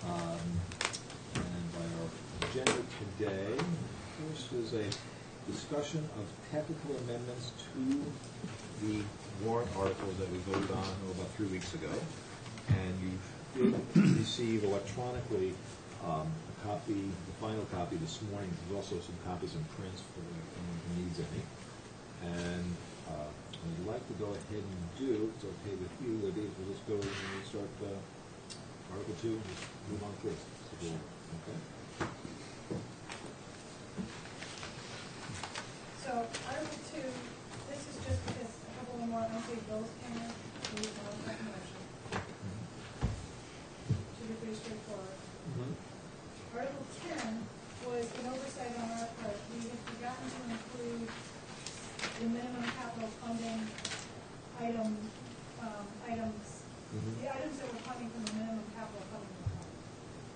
And by our agenda today, first is a discussion of technical amendments to the warrant articles that we voted on about 3 weeks ago. And you did receive electronically a copy, the final copy this morning. There's also some copies in print for anyone who needs any. And I'd like to go ahead and do, if it's okay with you, Libby, we'll just go and start Article 2 and just move on through. Okay? So Article 2, this is just because a couple of more unpaid bills came in. We want that motion. Should be pretty straightforward. Article 10 was an oversight on our part. We had forgotten to include the minimum capital funding items, the items that were coming from the minimum capital funding account.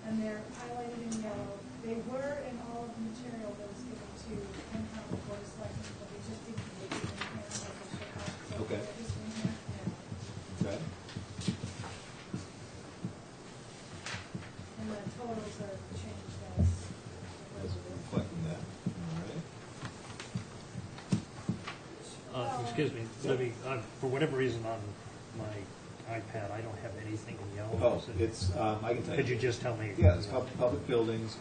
And they're highlighted in yellow. They were in all of the material that was given to income and board of selectmen, but we just didn't make it in here like they should have. So Okay. they're just in here now. Okay. And the totals are changed as Reflecting that. All right. Excuse me, Libby, for whatever reason on my iPad, I don't have anything in yellow. Oh, it's, I can tell you. Could you just tell me? Yeah, it's public buildings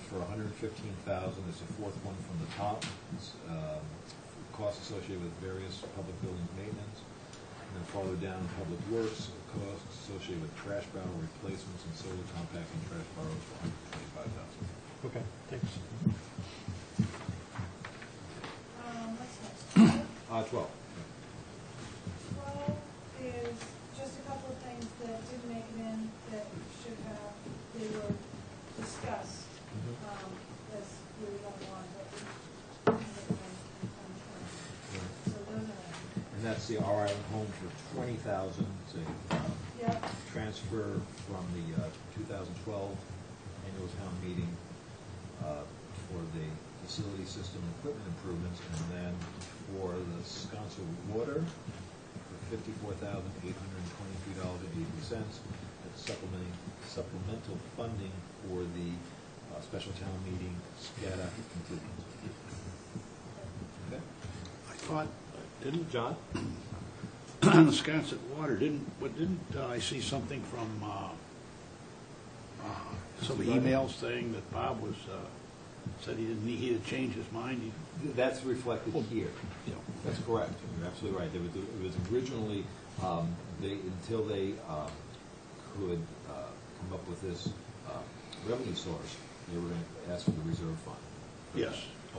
for $115,000. It's the fourth one from the top. It's costs associated with various public building maintenance. And then farther down, public works, costs associated with trash barrel replacements and solar compacting trash barrels for $125,000. Okay, thanks. what's next? 12. 12 is just a couple of things that didn't make it in that should have. They were discussed as we were going on, but we didn't get them in. So those are. And that's the R Island Home for $20,000. It's a transfer from the 2012 annual town meeting for the facility system equipment improvements, and then for the Sconset Water for $54,823.80. That's supplemental funding for the special town meeting SCADA improvements. Okay. I thought, didn't John? the Sconset Water, didn't I see something from some emails saying that Bob was said he had changed his mind? That's reflected here. Yeah. That's correct. You're absolutely right. It was originally until they could come up with this revenue source, they were going to ask for the reserve fund. Yes.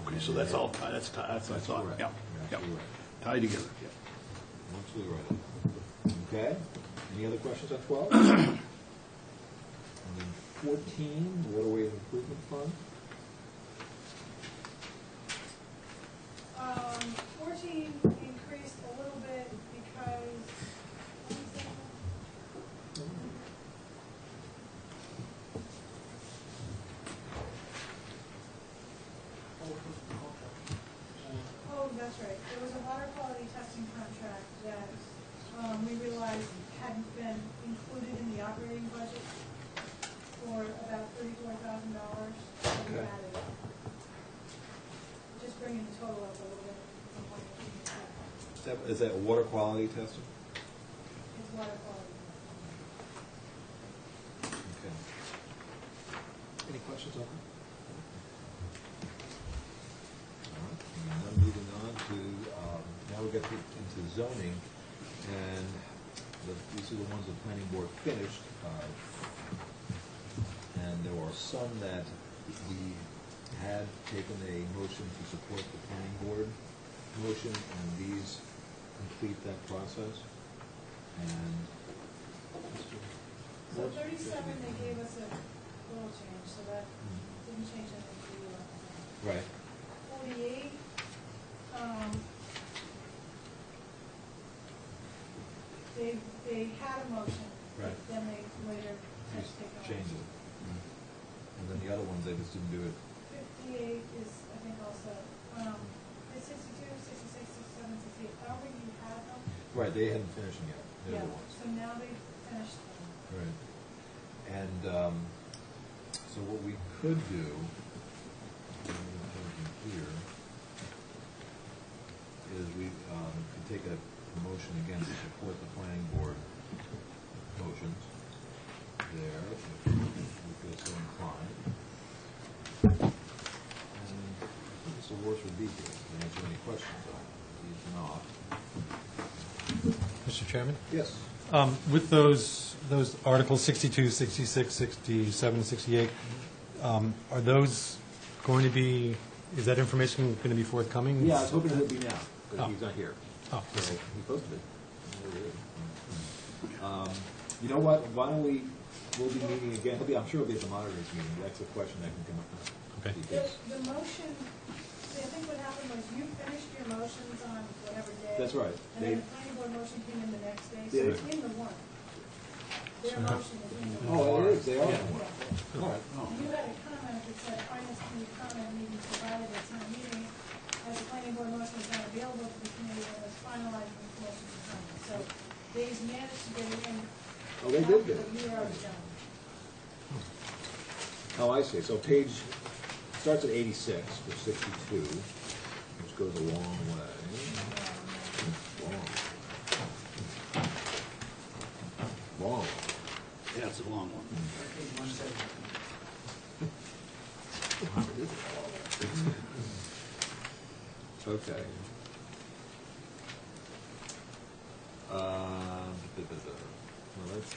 Okay. So that's all. That's what I thought. Correct. Yeah. You're Yeah. absolutely right. Tied together. Yeah. Absolutely right. Okay. Any other questions on 12? And then 14, Waterway Improvement Fund. 14 increased a little bit because, oh, that's right. There was a water quality testing contract that we realized hadn't been included in the operating budget for about $34,000. So we Okay. added it. Just bringing the total up a little bit. Is that water quality testing? It's water quality. Okay. Any questions on that? All right. And then moving on to, now we get into zoning, and these are the ones the planning board finished. And there were some that we had taken a motion to support the planning board motion, and these complete that process. And So 37, they gave us a little change, so that didn't change anything for you. right. 48, they had a motion, Right. then they later had to take a Change motion. it. And then the other ones, they just didn't do it. 58 is, I think, also, it's 62, 66, 67, 68. I don't think you had them. Right, they hadn't finished them yet, the Yeah, other ones. so now they've finished them. Right. And So what we could do, here, is we could take a motion again to support the planning board motions there, if we feel so inclined. And I think Mr. Warsh would be here to answer any questions on it. He's not. Mr. Chairman? Yes. With those Articles 62, 66, 67, 68, are those going to be, is that information going to be forthcoming? Yeah, I was hoping it would be now, but Oh. he's not here. Oh, So he posted it. You know what, why don't we'll be meeting again, I'm sure he'll be at the monitors meeting, that's a question that can come up. Okay. Because- The motion, see, I think what happened was you finished your motions on whatever day. That's right. And then the planning board motion came in the next day, so Yeah. it's in the warrant. Their motion is in the Oh, warrant. it is, they are. Yeah. All right. You had a comment that said, finance committee comment may be provided at town meeting, as the planning board motion is not available to the committee when it's finalized with motion and comment. So they've managed to get it in. Oh, they did get it. But you were already done. Oh, I see, so page, starts at 86 for 62, which goes a long way. Long. Yeah, it's a long one. Okay. Well, that's,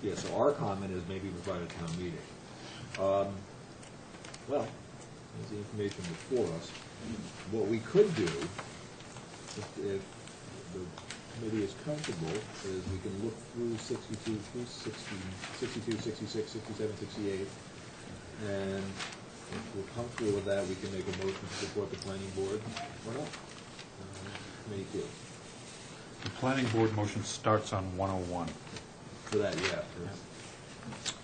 yeah, so our comment is maybe provide a town meeting. Well, there's the information before us. What we could do, if the committee is comfortable, is we can look through 62 through 62, 66, 67, 68, and if we're comfortable with that, we can make a motion to support the planning board or not. Committee feels. The planning board motion starts on 101. For that, yeah.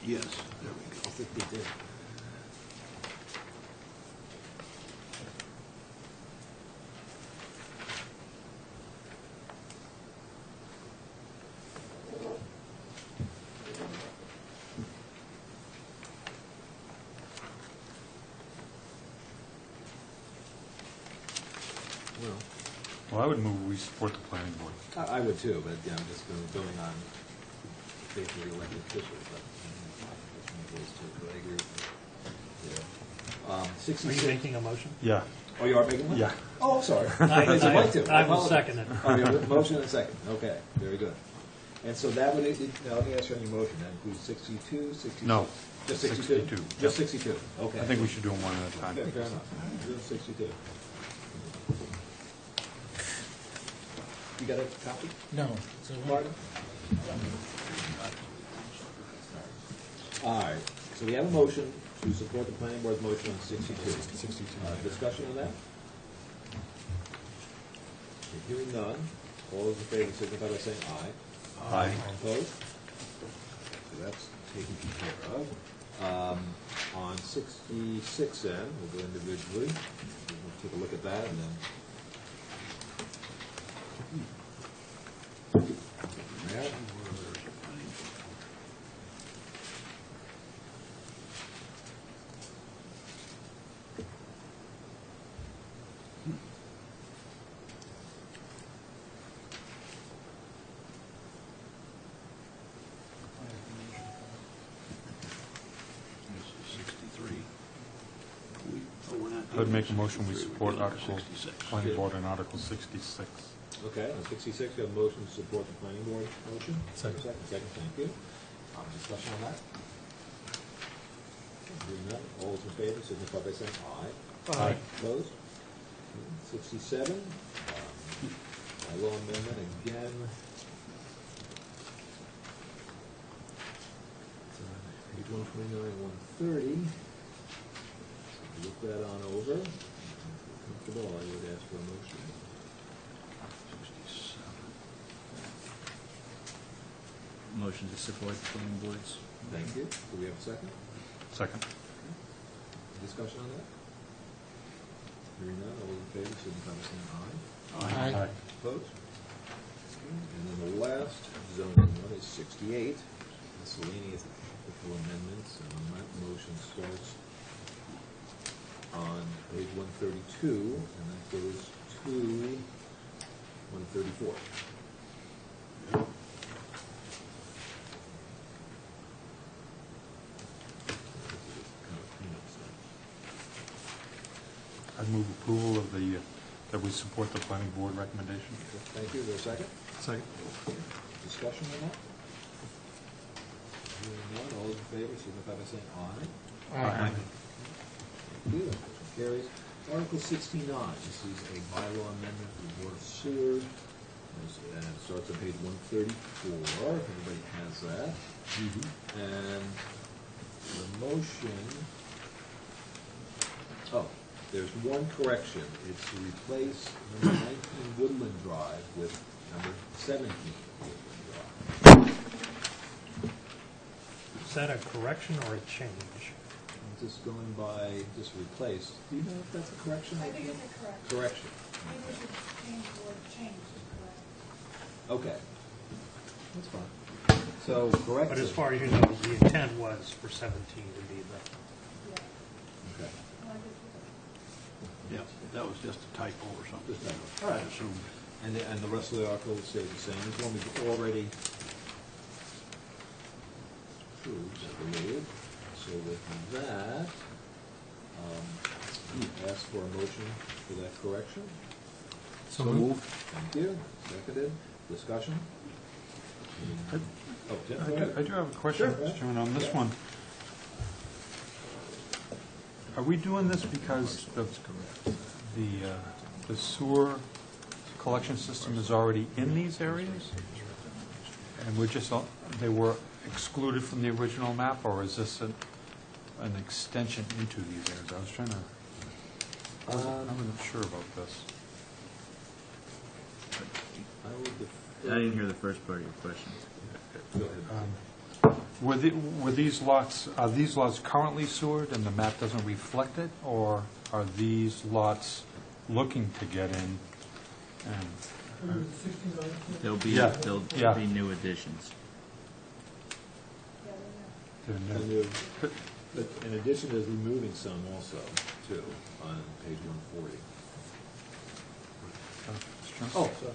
Yes, there we go. I think we did. Well, I would move we support the planning board. I would too, but yeah, I'm just going on basically elected officials, but I agree with you. Yeah. Are you 66. making a motion? Yeah. Oh, you are making one? Yeah. Oh, I'm sorry. I- As you like to. I will apologize. second it. All right, we have a motion and a second. Okay, very good. And so that would, now let me ask you on your motion, that includes 62, 66? No. Just 62? 62, Just yep. 62, okay. I think we should do them one at a time. Okay, fair enough. Just 62. You got a copy, No. So Martin? All right, so we have a motion to support the planning board's motion on 62. 62. Discussion on that? Okay, hearing none, all those in favor signify by saying aye. Aye. Opposed? So that's taken care of. On 66 then, we'll go individually. We'll take a look at that and then. Yeah. This is 63. We're not I would doing make a motion we 63, support we're doing Article, 66. planning board on Article 66. Okay, on 66, we have a motion to support the planning board motion. Second. Second, thank you. Discussion on that? Hearing none, all those in favor signify by saying aye. Aye. Opposed? 67, by law amendment again. It's on page 129, 130. So look that on over. If you're comfortable, I would ask for a motion. 67. Motion to support the planning boards. Thank you. Do we have a second? Second. Discussion on that? Hearing none, all those in favor, signify by saying aye. Aye. Opposed? And then the last zoning one is 68, miscellaneous technical amendments, and on that motion, starts on page 132, and that goes to 134. I move approval of the, that we support the planning board recommendation. Thank you. Is there a second? Second. Discussion on that? Hearing none, all those in favor signify by saying aye. Aye. Thank you, that motion carries. Article 69, this is a bylaw amendment for the Board of Sewer. And it starts on page 134, if everybody has that. And the motion, oh, there's one correction. It's to replace number 19 Woodland Drive with number 17 Woodland Drive. Is that a correction or a change? I'm just going by, just replace. Do you know if that's a correction? I think it's a correction. Correction. Maybe we should change the word change to correct. Okay. That's fine. So, correct. But as far as you know, the intent was for 17 to be the, Yeah. Okay. Well, I guess we Yeah, that was just a typo or something. Just typo. I assumed. And the rest of the article will stay the same. This one we've already approved, I believe. So with that, ask for a motion for that correction. So moved. Thank you. Seconded. Discussion? Oh, Tim, go I ahead. do have a question, Sure. Mr. Chairman, on this one. Are we doing this because the sewer collection system is already in these areas? And we're just, they were excluded from the original map, or is this an extension into these areas? I was trying to, I wasn't sure about this. I would defer- I didn't hear the first part of your question. Go ahead. Were these lots, are these lots currently sewered and the map doesn't reflect it? Or are these lots looking to get in? And There'll be, Yeah. there'll Yeah. be new additions. Yeah, they're not. And but in addition, there's removing some also, too, on page 140. Oh, so,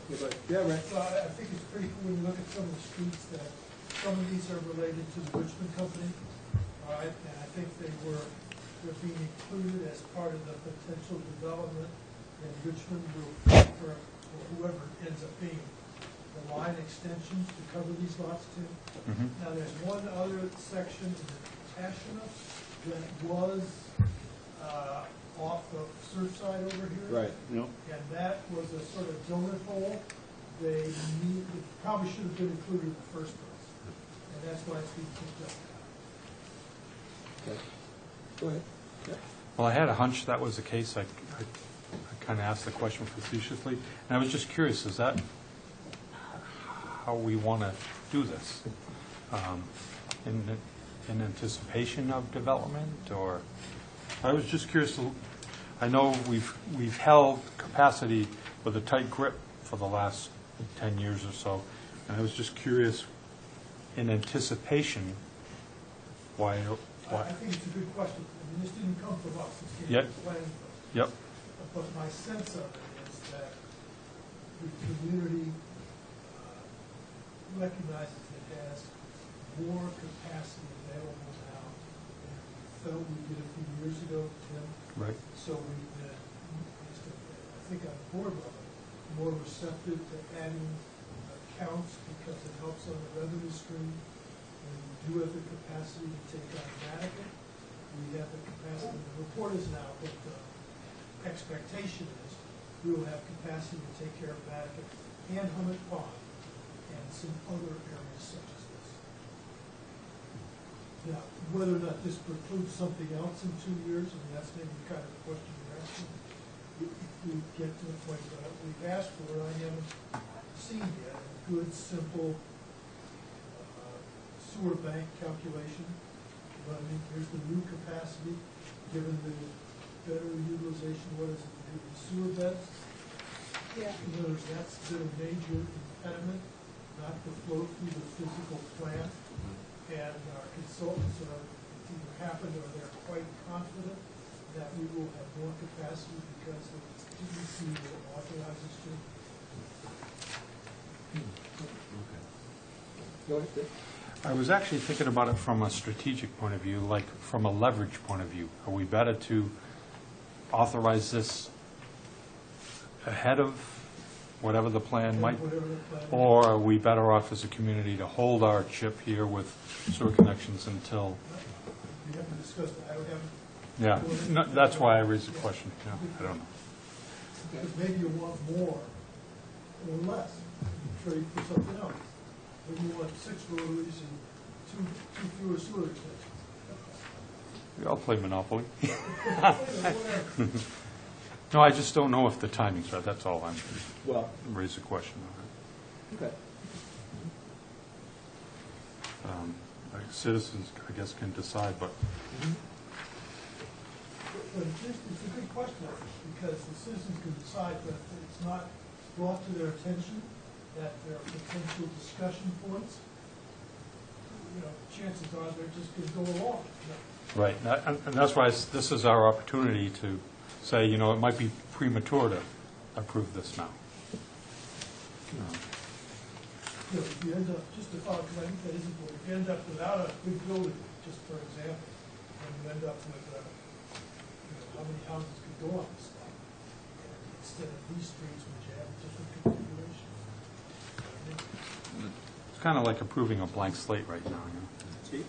yeah, right. So I think it's pretty cool when you look at some of the streets that some of these are related to the Richmond Company, all right? And I think they're being included as part of the potential development, and Richmond will, for whoever it ends up being, the line extensions to cover these lots too. Mhm. Now, there's one other section in Tashina that was off of Surfside over here. Right. No, And that was a sort of donut hole. It probably should have been included in the first place. And that's why it's being picked up now. Okay. Go ahead. Yeah. Well, I had a hunch that was the case. I kind of asked the question facetiously. And I was just curious, is that how we want to do this? In anticipation of development, or? I was just curious. I know we've held capacity with a tight grip for the last 10 years or so, and I was just curious, in anticipation, why? I think it's a good question. I mean, this didn't come from us. This came Yep. from the planning board. Yep. But my sense of it is that the community recognizes it has more capacity available now than we felt we did a few years ago, Tim. Right. So we've been, I think on the board level, more receptive to adding accounts because it helps on the revenue stream. And we do have the capacity to take on Nantucket. We have the capacity, the report is now, but the expectation is we will have capacity to take care of Nantucket and Hummock Pond and some other areas such as this. Now, whether or not this precludes something else in 2 years, I mean, that's maybe kind of the question you're asking. If we get to the point that we've asked for, I haven't seen yet a good, simple sewer bank calculation. But I mean, here's the new capacity, given the better utilization, what is it, the sewer beds? Yeah. In other words, that's been a major impediment, not to flow through the physical plant. And our consultants are either happened or they're quite confident that we will have more capacity because the DEC will authorize us to. Go ahead, Dick. I was actually thinking about it from a strategic point of view, like from a leverage point of view. Are we better to authorize this ahead of whatever the plan might, Whatever the plan is. or are we better off as a community to hold our chip here with sewer connections until, We haven't discussed that, I don't have, yeah, no, that's why I raised the question, yeah, I don't know. because maybe you want more or less, you trade for something else. Maybe you want 6 rotaries and two fewer sewer extensions. We all play Monopoly. Whatever. No, I just don't know if the timing's right, that's all I'm, Well, raise the question on okay. it. Citizens, I guess, can decide, but But it's a good question, I think, because the citizens can decide, but if it's not brought to their attention that there are potential discussion points, you know, chances are they're just going to go along. right, and that's why this is our opportunity to say, you know, it might be premature to approve this now. You know, if you end up, just to follow, because I think that is important, if you end up without a good building, just for example, and you end up with, you know, how many houses could go on this lot, instead of these streets which have different configurations. It's kind of like approving a blank slate right now, you know. Steve?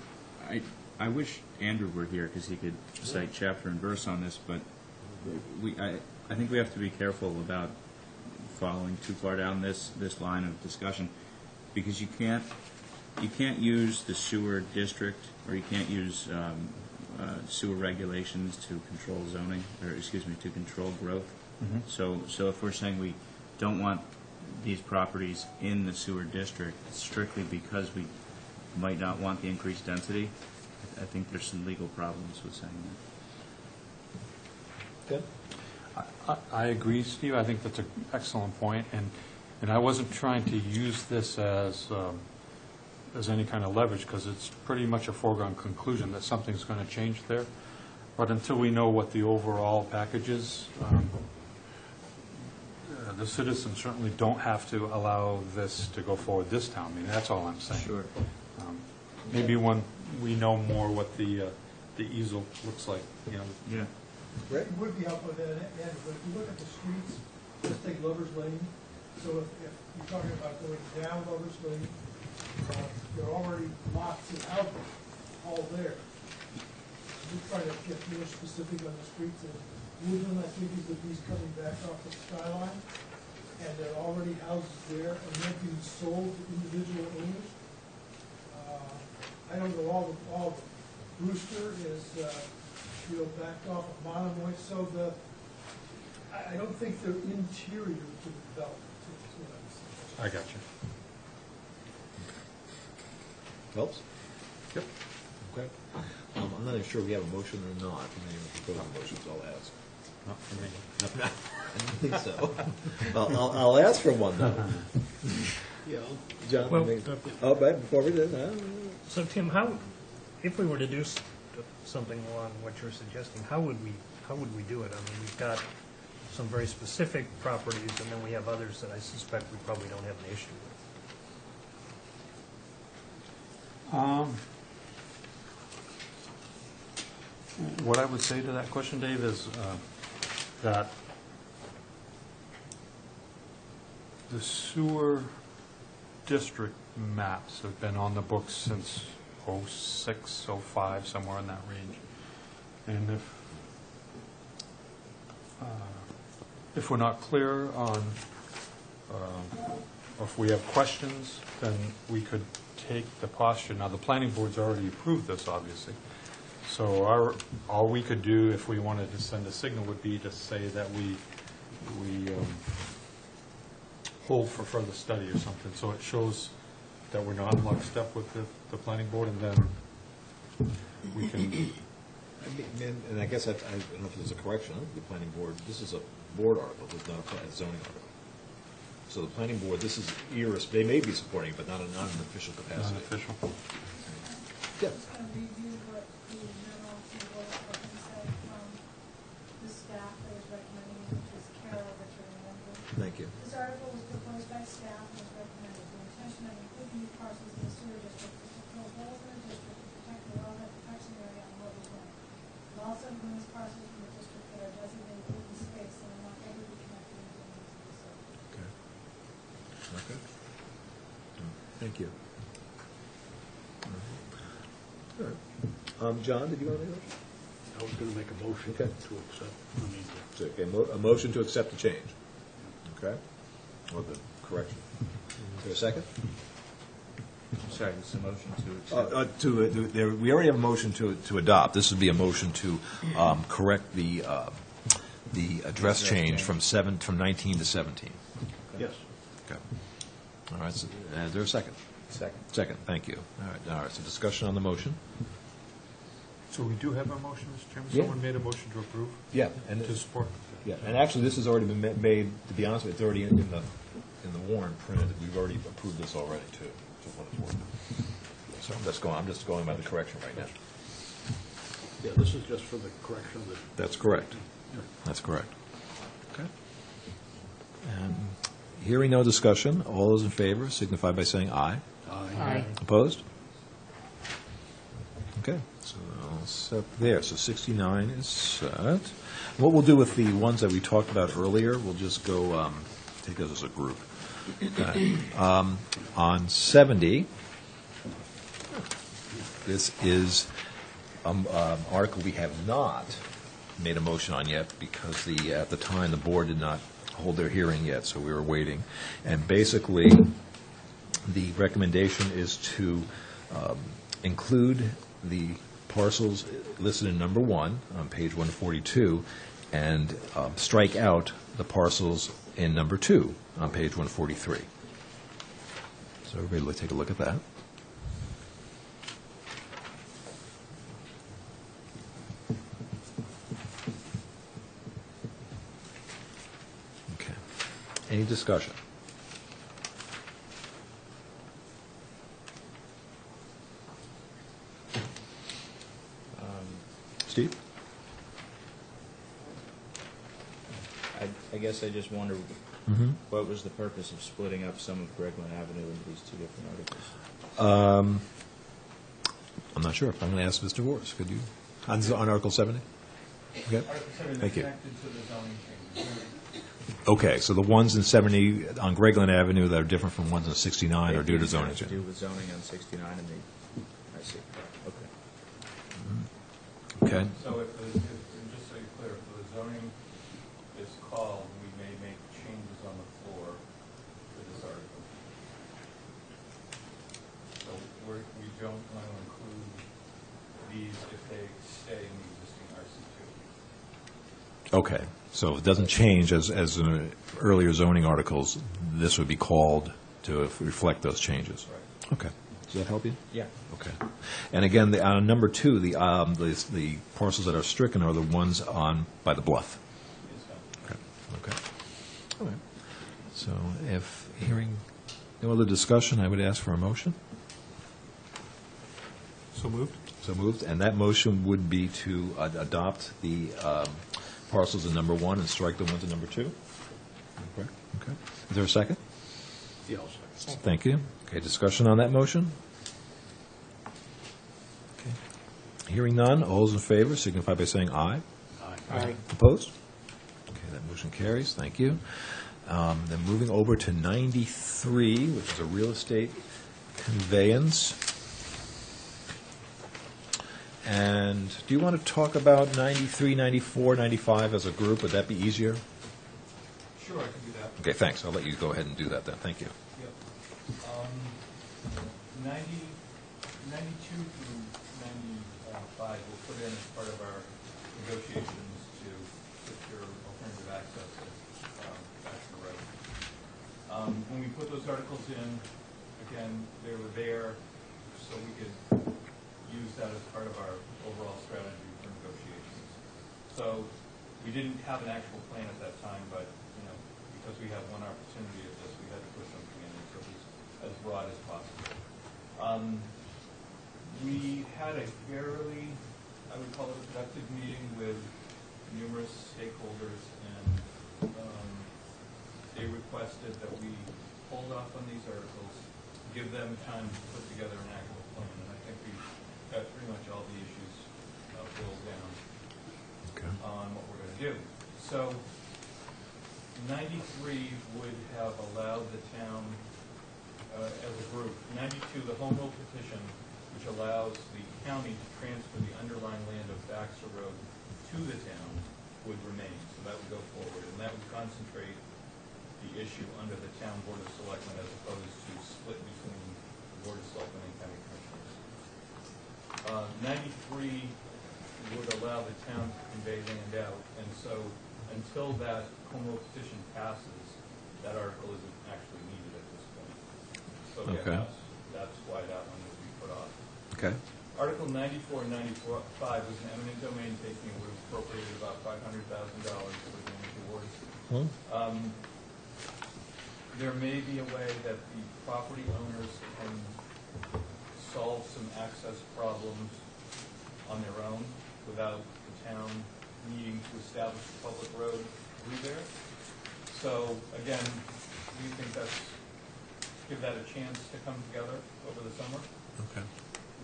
I wish Andrew were here because he could cite chapter and verse on this, but I think we have to be careful about following too far down this line of discussion, because you can't use the sewer district, or you can't use sewer regulations to control zoning, or excuse me, to control growth. So if we're saying we don't want these properties in the sewer district strictly because we might not want the increased density, I think there's some legal problems with saying that. Ken? I agree, Steve. I think that's an excellent point, and I wasn't trying to use this as any kind of leverage, because it's pretty much a foregone conclusion that something's going to change there. But until we know what the overall package is, the citizens certainly don't have to allow this to go forward this town meeting. That's all I'm saying. Sure. Maybe when we know more what the easel looks like, you know. Yeah. It would be helpful to add, but if you look at the streets, just take Lover's Lane, so if you're talking about going down Lover's Lane, there are already lots of houses all there. We're trying to get more specific on the streets, and Woodland, I think, is the piece coming back off the skyline, and there are already houses there, and they're being sold to individual owners. I don't know all the Brewster is, backed off of Monomoy, so I don't think they're interior to the development, is what I'm saying. I got you. Helps? Yep. Okay. I'm not even sure we have a motion or not. I'm not even proposing motions, I'll ask. Not for me. I don't think so. I'll ask for one, though. Yeah, John, Well, but before we do that, So Tim, if we were to do something along what you're suggesting, how would we do it? I mean, we've got some very specific properties, and then we have others that I suspect we probably don't have an issue with. What I would say to that question, Dave, is that the sewer district maps have been on the books since '06, '05, somewhere in that range. And if we're not clear on, or if we have questions, then we could take the posture. Now, the planning board's already approved this, obviously. So all we could do, if we wanted to send a signal, would be to say that we hold for further study or something, so it shows that we're not lockstep with the planning board, and then we can. and I guess I don't know if there's a correction. I think the planning board, this is a board article, it's not a zoning article. So the planning board, this is they may be supporting, but not in an official capacity. Non-official. Yeah. Just gonna review what we Thank you. This article was proposed by staff and was recommended. The intention of including these parcels in the sewer district is to fill holes in the district to protect the wellhead protection area on Mobile Lane. It also removes parcels from the district that are designated open space and will not ever be connected into the needs of the sewer. Okay. Okay. Thank you. All right. John, did you want to make a motion? I was going to make a motion Okay. to accept, So, okay, a motion to accept the change. Okay? Or the correction. Is there a second? Sorry, it's a motion to accept. We already have a motion to adopt. This would be a motion to correct the address change from 19 to 17. yes. Okay. All right, so, is there a second? Second. Second, thank you. All right, so discussion on the motion? So we do have a motion, Mr. Chairman? Yeah. Someone made a motion to approve, Yeah, and to support? yeah, and actually, this has already been made, to be honest with you, it's already in the warrant printed. We've already approved this already, too, so what it's worth. So I'm just going by the correction right now. Yeah, this is just for the correction of the... That's correct. That's correct. Okay. And hearing no discussion, all those in favor signify by saying aye. Aye. Opposed? Okay, so I'll set there. So 69 is set. What we'll do with the ones that we talked about earlier, we'll just go take those as a group. On 70, this is article we have not made a motion on yet because at the time the board did not hold their hearing yet, so we were waiting. And basically, the recommendation is to include the parcels listed in number 1 on page 142 and strike out the parcels in number 2 on page 143. So everybody take a look at that. Okay. Any discussion? Steve? I guess I just wonder, Mm-hmm. what was the purpose of splitting up some of Gregland Avenue into these two different articles? I'm not sure. I'm going to ask Mr. Vorse. Could you, on Article 70? Okay. Thank you. Okay, so the ones in 70 on Gregland Avenue that are different from ones in 69 are due to zoning They change. do with zoning on 69, and I see. Okay. Okay. So just so you're clear, if the zoning is called, we may make changes on the floor to this article. So we don't want to include these if they stay in the existing RC2. Okay, so if it doesn't change as in earlier zoning articles, this would be called to reflect those changes. Right. Okay. Does that help you? Yeah. Okay. And again, number 2, the parcels that are stricken are the ones on by the bluff. Yes, ma'am. Okay. Okay. All right. So if hearing no other discussion, I would ask for a motion. So moved? So moved. And that motion would be to adopt the parcels in number 1 and strike the ones in number 2? Okay. Okay. Is there a second? Yeah, I'll second. Thank you. Okay, discussion on that motion? Okay. Hearing none, all those in favor signify by saying aye. Aye. Opposed? Okay, that motion carries. Thank you. Then moving over to 93, which is a real estate conveyance. And do you want to talk about 93, 94, 95 as a group? Would that be easier? Sure, I can do that. Okay, thanks. I'll let you go ahead and do that then. Thank you. Yep. 92 through 95 we'll put in as part of our negotiations to secure alternative access to Baxter Road. When we put those articles in, again, they were there so we could use that as part of our overall strategy for negotiations. So we didn't have an actual plan at that time, but because we had one opportunity at this, we had to put something in so it was as broad as possible. We had a fairly, I would call it a productive meeting with numerous stakeholders, and they requested that we hold off on these articles, give them time to put together an actual plan, and I think we've got pretty much all the issues boiled down on what we're going to do. So 93 would have allowed the town, as a group, 92, the home rule petition, which allows the county to transfer the underlying land of Baxter Road to the town, would remain. So that would go forward, and that would concentrate the issue under the town board of selectmen as opposed to split between the board of selectmen and county commissioners. 93 would allow the town to convey land out, and so until that home rule petition passes, that article isn't actually needed at this point. So Okay. yeah, that's why that one would be put off. Okay. Article 94 and 95 was an eminent domain taking, and would have appropriated about $500,000 for the damage awards. There may be a way that the property owners can solve some access problems on their own without the town needing to establish a public road through there. So again, we think give that a chance to come together over the summer. Okay.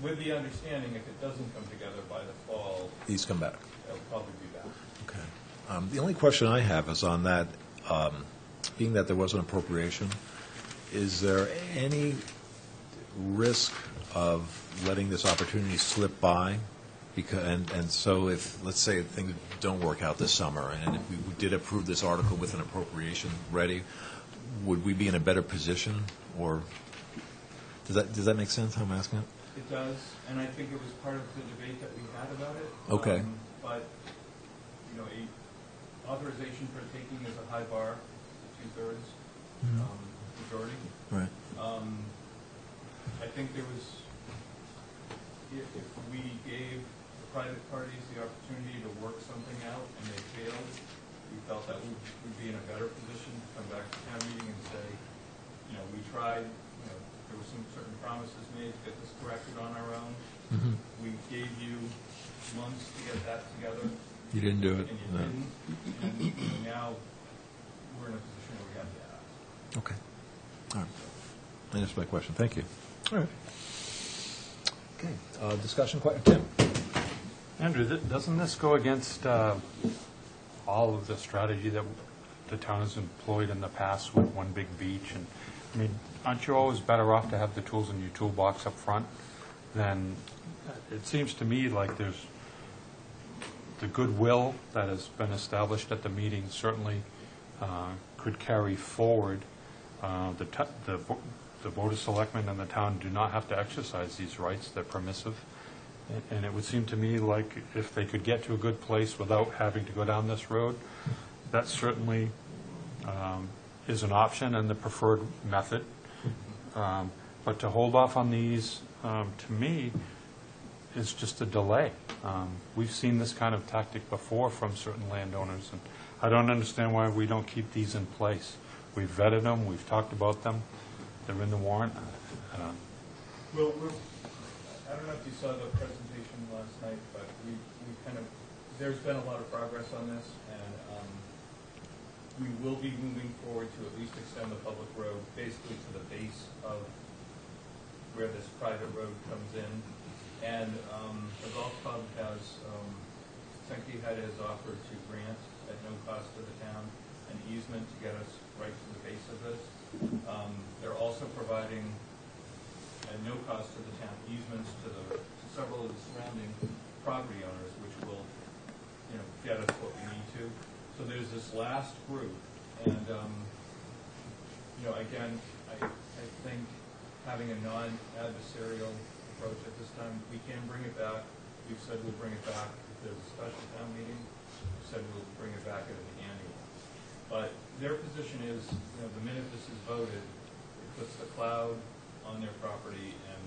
With the understanding, if it doesn't come together by the fall, These come back. it'll probably be back. Okay. The only question I have is on that, being that there was an appropriation, is there any risk of letting this opportunity slip by? Because, and so if, let's say, things don't work out this summer, and if we did approve this article with an appropriation ready, would we be in a better position? Or does that make sense, how I'm asking it? It does, and I think it was part of the debate that we had about it. Okay. But, you know, a authorization for taking is a high bar, 2/3 majority. Right. I think there was, if we gave the private parties the opportunity to work something out and they failed, we felt that we'd be in a better position to come back to town meeting and say, you know, we tried, you know, there were some certain promises made to get this corrected on our own. We gave you months to get that together. You didn't do it. And you didn't. And you know, now we're in a position where we have to act. Okay. All right. That's my question. Thank you. All right. Okay. Discussion, Tim? Andrew, doesn't this go against all of the strategy that the town has employed in the past with one big beach? And I mean, aren't you always better off to have the tools in your toolbox up front? Then it seems to me like there's the goodwill that has been established at the meeting certainly could carry forward. The Board of Selectmen and the town do not have to exercise these rights. They're permissive. And it would seem to me like if they could get to a good place without having to go down this road, that certainly is an option and the preferred method. But to hold off on these, to me, is just a delay. We've seen this kind of tactic before from certain landowners, and I don't understand why we don't keep these in place. We've vetted them, we've talked about them, they're in the warrant. Well, I don't know if you saw the presentation last night, but we kind of, there's been a lot of progress on this, and we will be moving forward to at least extend the public road basically to the base of where this private road comes in. And the golf club has, Senke has offered to grant at no cost to the town an easement to get us right to the base of this. They're also providing at no cost to the town easements to several of the surrounding property owners, which will, you know, get us what we need to. So there's this last group, and you know, again, I think having a non-adversarial approach at this time, we can bring it back. We've said we'll bring it back if there's a special town meeting. We've said we'll bring it back at an annual. But their position is, you know, the minute this is voted, it puts the cloud on their property, and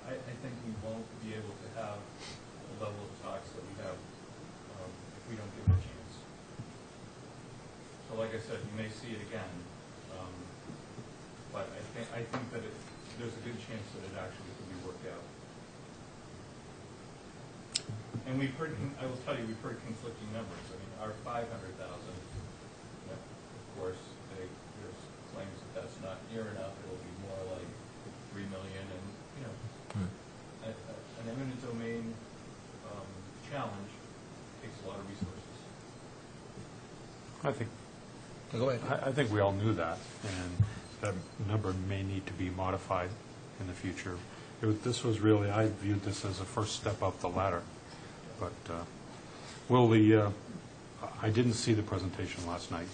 I think we won't be able to have the level of talks that we have if we don't give it a chance. So like I said, you may see it again, but I think that there's a good chance that it actually could be worked out. And we've heard, I will tell you, we've heard conflicting numbers. I mean, our 500,000, you know, of course, there's claims that that's not near enough, it'll be more like 3 million, and, you know, an eminent domain challenge takes a lot of resources. I think, Go ahead. I think we all knew that, and that number may need to be modified in the future. This was really, I viewed this as a first step up the ladder. But I didn't see the presentation last night.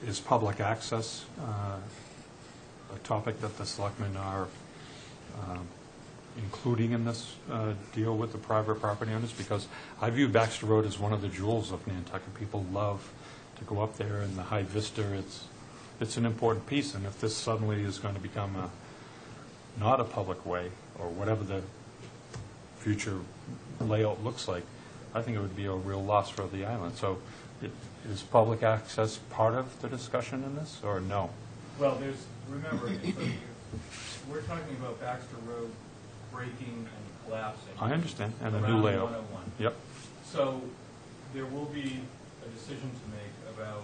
Is public access a topic that the selectmen are including in this deal with the private property owners? Because I view Baxter Road as one of the jewels of Nantucket. People love to go up there, and the high vista, it's an important piece. And if this suddenly is going to become not a public way, or whatever the future layout looks like, I think it would be a real loss for the island. So is public access part of the discussion in this, or no? Well, remember, we're talking about Baxter Road breaking and collapsing. I understand, and a new around layout. 101. Yep. So there will be a decision to make about,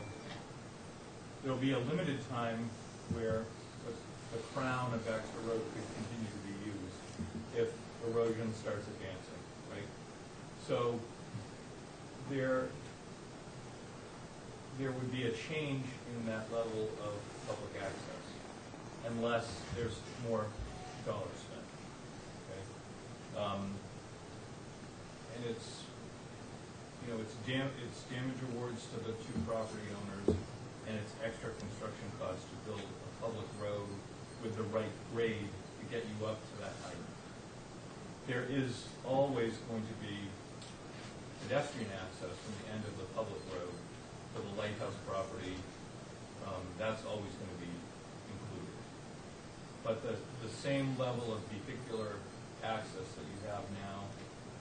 there'll be a limited time where the crown of Baxter Road could continue to be used if erosion starts advancing, right? So there would be a change in that level of public access unless there's more dollars spent, okay? And it's damage awards to the two property owners, and it's extra construction costs to build a public road with the right grade to get you up to that height. There is always going to be pedestrian access from the end of the public road to the lighthouse property. That's always going to be included. But the same level of vehicular access that you have now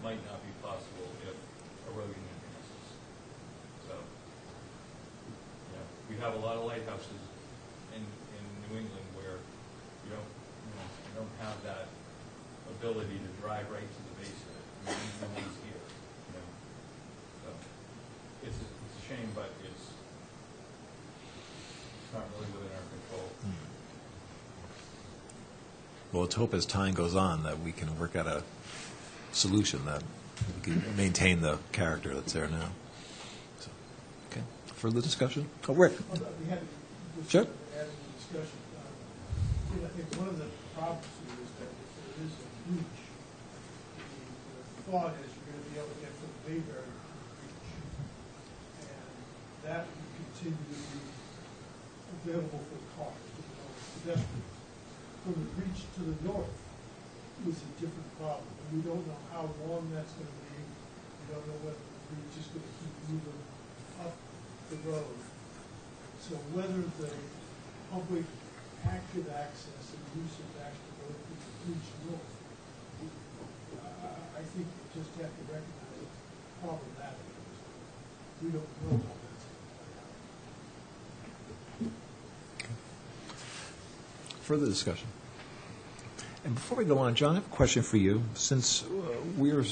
might not be possible if erosion advances. So, you know, we have a lot of lighthouses in New England where you don't have that ability to drive right to the base of it. You need the ones here, you know. So it's a shame, but it's not really within our control. Well, let's hope as time goes on that we can work out a solution that we can maintain the character that's there now. So, okay. Further discussion? Oh, Rick. I'd be happy to Sure. add to the discussion. I think one of the problems here is that if there is a breach, the thought is you're going to be able to get from the Bayberry to the breach. And that would continue to be available for cars, pedestrians. From the breach to the north is a different problem. And we don't know how long that's going to be. We don't know whether the breach is going to keep moving up the road. So whether the public active access and use of Baxter Road to the breach north, I think you just have to recognize it's problematic. We don't know how that's going to play out. Further discussion. And before we go on, John, I have a question for you. Since we're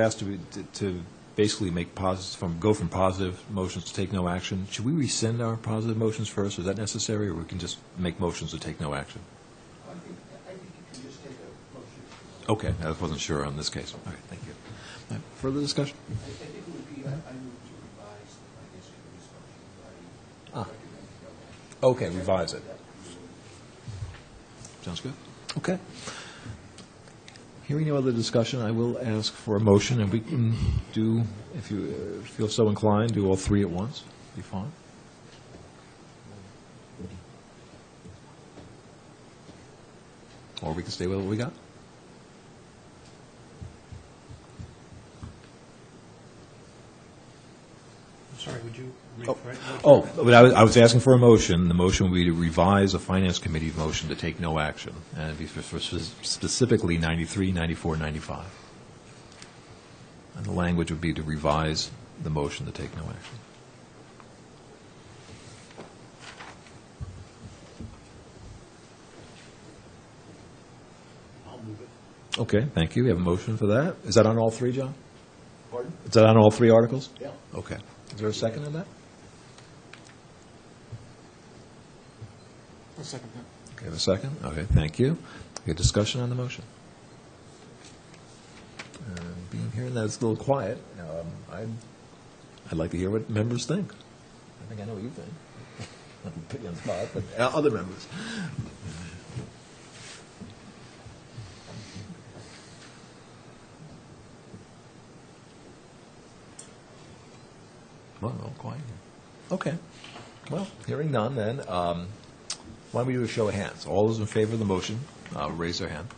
asked to basically go from positive motions to take no action, should we rescind our positive motions first? Is that necessary, or we can just make motions to take no action? I think you can just take a motion. Okay, I wasn't sure on this case. All right, thank you. All right, further discussion? I think it would be, I move to revise the finance committee's motion. I recommend no action. Okay, revise it. Sounds good. Okay. Hearing no other discussion, I will ask for a motion, and we can do, if you feel so inclined, do all three at once. Be fine. Or we can stay with what we got. I'm sorry, would you Oh, rephrase? but I was asking for a motion. The motion would be to revise the Finance Committee motion to take no action, and it'd be for specifically 93, 94, 95. And the language would be to revise the motion to take no action. I'll move it. Okay, thank you. We have a motion for that. Is that on all three, John? Pardon? Is that on all three articles? Yeah. Okay. Is there a second on that? I'll second that. Okay, have a second? Okay, thank you. Okay, discussion on the motion. Being here, that's a little quiet. I'd like to hear what members think. I think I know what you think. Not to put you on the spot, but other members. Well, all quiet here. Okay. Well, hearing none then, why don't we do a show of hands? All those in favor of the motion, raise their hand.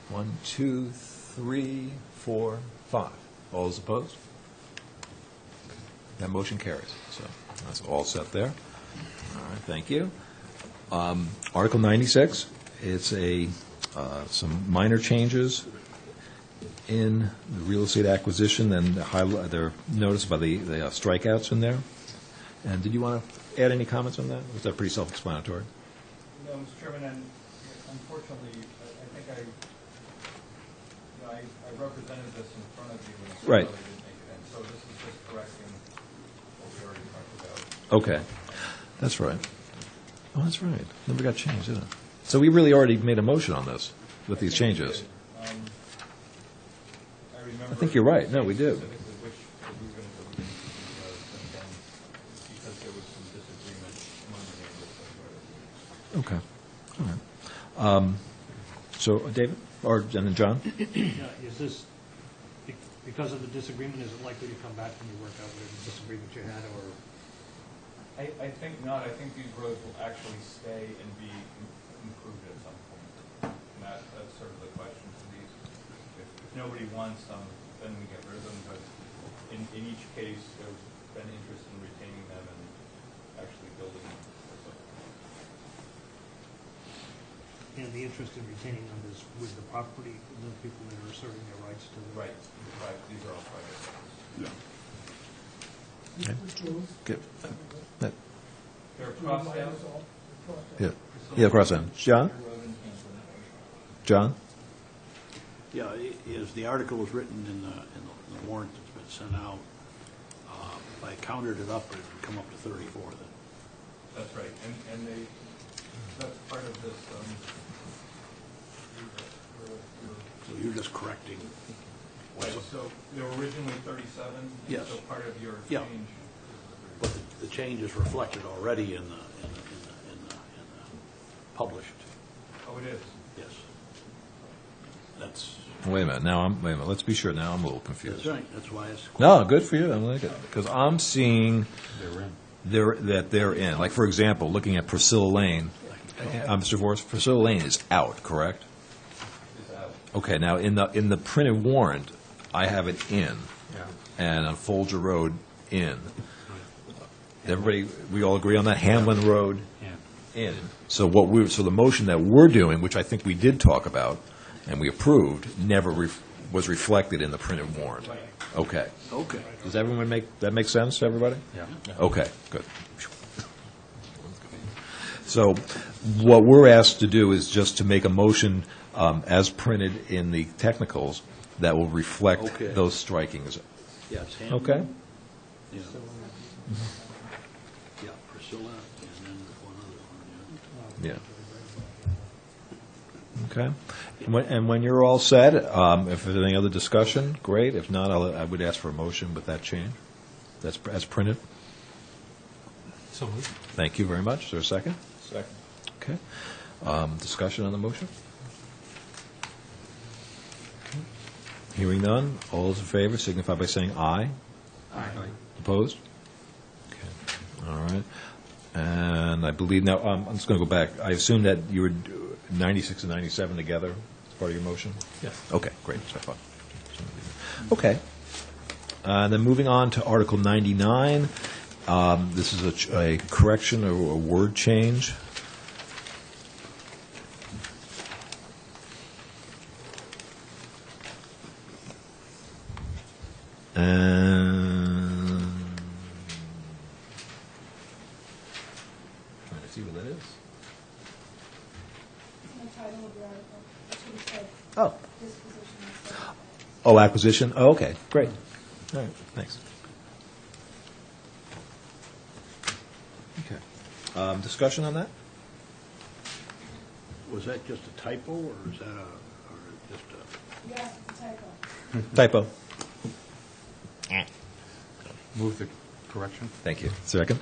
1, 2, 3, 4, 5. All those opposed? That motion carries. So that's all set there. All right, thank you. Article 96, it's some minor changes in the real estate acquisition, and they're noticed by the strikeouts in there. And did you want to add any comments on that? Was that pretty self-explanatory? No, Mr. Chairman, and unfortunately, I think I represented this in front of you and so Right. really didn't make it in. So this is just correcting what we already talked about. Okay, that's right. Oh, that's right. Never got changed, did it? So we really already made a motion on this with these changes. I remember. I think you're right. No, we did. Specifically which we were going to go into, and then because there was some disagreement among the neighbors. Okay, all right. So, David, or and then John? Is this, because of the disagreement, is it likely to come back when you work out whatever disagreement you had, or? I think not. I think these roads will actually stay and be improved at some point. And that's sort of the question for these. If nobody wants them, then we get rid of them. But in each case, there's been interest in retaining them and actually building them. So, And the interest in retaining them is with the property, the people that are asserting their rights to the. right. These are all private roads. Good. They're crossed out. Yeah, yeah, cross them. John? John? Yeah, as the article was written in the warrant that's been sent out, if I counted it up, it would come up to 34 then. That's right. And that's part of this. So you're just correcting. Right, so they were originally 37. Yes. So part of your Yeah. change. But the change is reflected already in the published, Oh, Oh, it is. yes. That's, Wait a minute, let's be sure, now I'm a little confused. that's right, that's why it's. No, good for you, I like it, because I'm seeing They're in. that they're in. Like, for example, looking at Priscilla Lane, Mr. Vorse, Priscilla Lane is out, correct? Is out. Okay, now, in the printed warrant, I have it in, Yeah. and on Folger Road, in. Everybody, we all agree on that? Hamlin Road, Yeah. in. So the motion that we're doing, which I think we did talk about, and we approved, never was reflected in the printed warrant. Okay. Okay. Does everyone that make sense to everybody? Yeah. Okay, good. So what we're asked to do is just to make a motion as printed in the technicals that will reflect Okay. those strikings. Yes. Okay? Yeah. Yeah, Priscilla, and then one other one, yeah. Yeah. Okay. And when you're all set, if there's any other discussion, great. If not, I would ask for a motion with that change. That's as printed. So moved. Thank you very much. Is there a second? Second. Okay. Discussion on the motion? Okay. Hearing none, all those in favor signify by saying aye. Aye. Opposed? Okay, all right. And I believe, now, I'm just going to go back. I assume that you were 96 and 97 together as part of your motion? Yes. Okay, great. So I thought. Okay. Then moving on to Article 99. This is a correction or a word change. And trying to see what that is. The title of the article, it should have said Oh. disposition instead of. Oh, acquisition? Oh, okay, great. All right, thanks. Okay. Discussion on that? Was that just a typo, or is that or just a? Yes, it's a typo. Typo. Move the correction. Thank you. Second?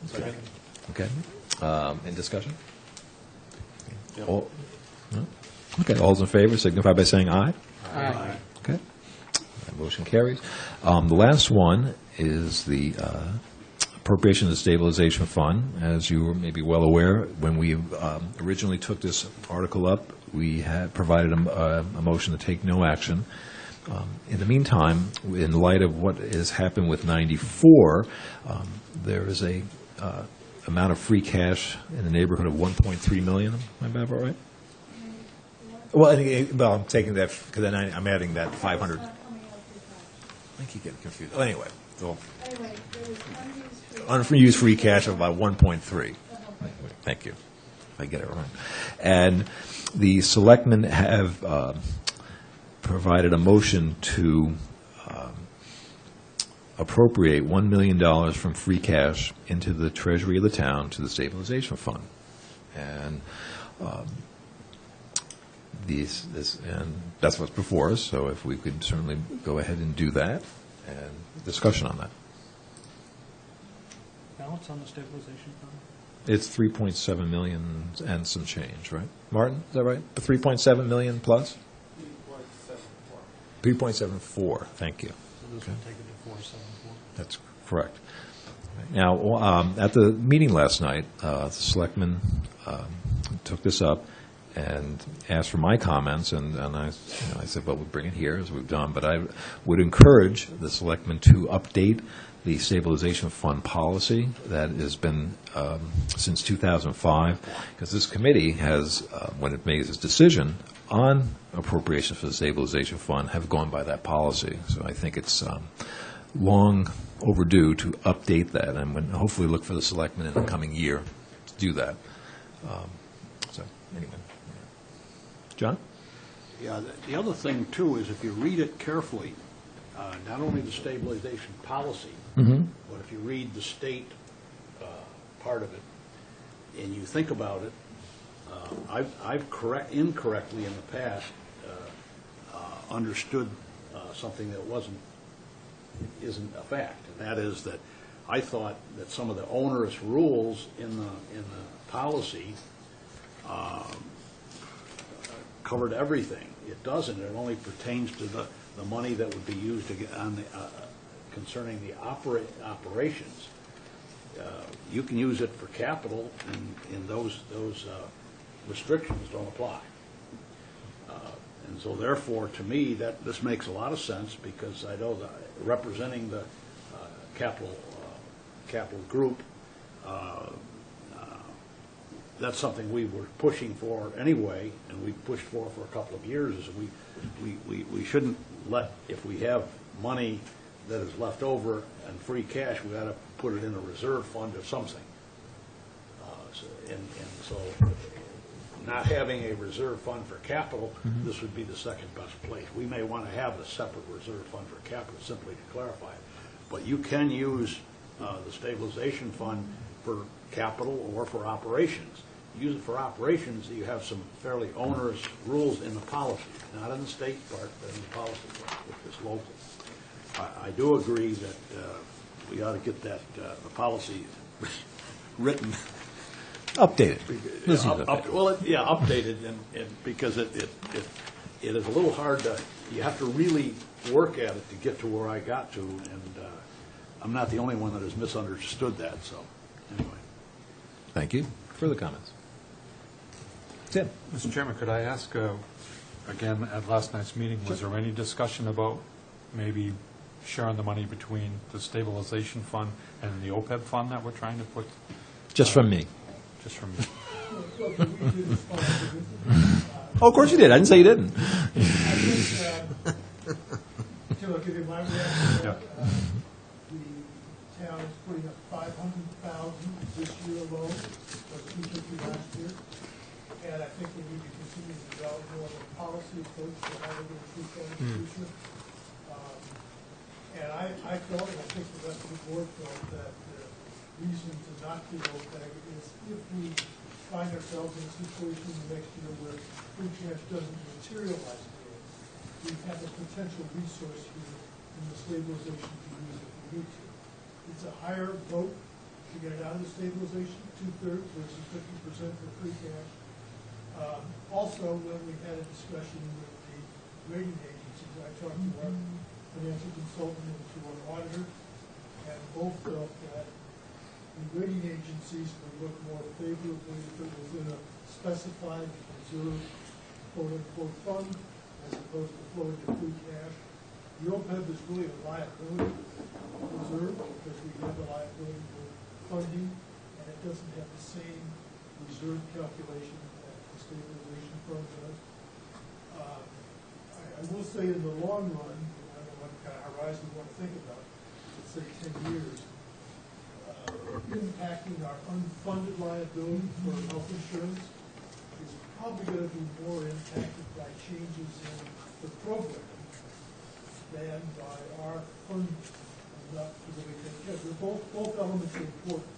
Second. Okay. In discussion? Yep. All, no? Okay, all's in favor signify by saying aye. Aye. Okay. That motion carries. The last one is the appropriation of the stabilization fund. As you are maybe well aware, when we originally took this article up, we had provided a motion to take no action. In the meantime, in light of what has happened with 94, there is a amount of free cash in the neighborhood of 1.3 million. Am I about right? Well, I'm taking that because then I'm adding that 500. It's not coming out of free cash. I keep getting confused. Well, anyway, so Anyway, there was unused free cash of about 1.3. Thank you. I get it wrong. And the selectmen have provided a motion to appropriate $1 million from free cash into the treasury of the town to the stabilization fund. And and that's what's before us, so if we could certainly go ahead and do that, and discussion on that. Balance on the stabilization fund? It's 3.7 million and some change, right? Martin, is that right? 3.7 million plus? 3.74, thank you. So this will take it to 474? That's correct. Now, at the meeting last night, the selectmen took this up and asked for my comments, and I said, well, we'll bring it here, as we've done, but I would encourage the selectmen to update the stabilization fund policy that has been since 2005, because this committee has, when it made its decision on appropriation for the stabilization fund, have gone by that policy. So I think it's long overdue to update that, and hopefully look for the selectmen in the coming year to do that. So anyway, John? Yeah, the other thing, too, is if you read it carefully, not only the stabilization policy, but if you read the state part of it, and you think about it, I've incorrectly in the past understood something that isn't a fact, and that is that I thought that some of the onerous rules in the policy covered everything. It doesn't. It only pertains to the money that would be used to get on the concerning the operations. You can use it for capital, and those restrictions don't apply. And so, therefore, to me, this makes a lot of sense, because I know that representing the capital group, that's something we were pushing for anyway, and we pushed for a couple of years. Is we shouldn't let, if we have money that is left over and free cash, we got to put it in a reserve fund or something. So not having a reserve fund for capital, this would be the second best place. We may want to have a separate reserve fund for capital, simply to clarify it. But you can use the stabilization fund for capital or for operations. Use it for operations, you have some fairly onerous rules in the policy, not in the state part, but in the policy part, which is local. I do agree that we ought to get that the policy written. Updated. Updated, and because it is a little hard to, you have to really work at it to get to where I got to, and I'm not the only one that has misunderstood that, so, anyway. Thank you. Further comments? Tim? Mr. Chairman, could I ask, again, at last night's meeting, was there any discussion about maybe sharing the money between the stabilization fund and the OPEB fund that we're trying to put? Just from me. Just from me. Well, we did respond to it. Oh, of course you did. I didn't say you didn't. I think, Tim, I'll give you my reaction. Yeah. The town is putting up $500,000 this year alone, was $250,000 last year. And I think we need to continue to develop more of a policy approach to how we're going to treat that in the future. And I felt, and I think the rest of the board felt, that the reason to not do OPEB is if we find ourselves in a situation next year where free cash doesn't materialize again, we have a potential resource here in the stabilization to use if we need to. It's a higher vote to get it out of the stabilization, 2/3 versus 50% for free cash. Also, when we had a discussion with the rating agencies, I talked to our financial consultant and to our auditor, and both felt that the rating agencies would look more favorably if it was in a specified reserve, quote-unquote, fund, as opposed to flowing to free cash. The OPEB is really a liability reserve, because we have a liability for funding, and it doesn't have the same reserve calculation that the stabilization fund does. I will say in the long run, I don't know what kind of horizon you want to think about, let's say 10 years, impacting our unfunded liability for health insurance is probably going to be more impacted by changes in the program than by our funding. Not because we think, yeah, both elements are important.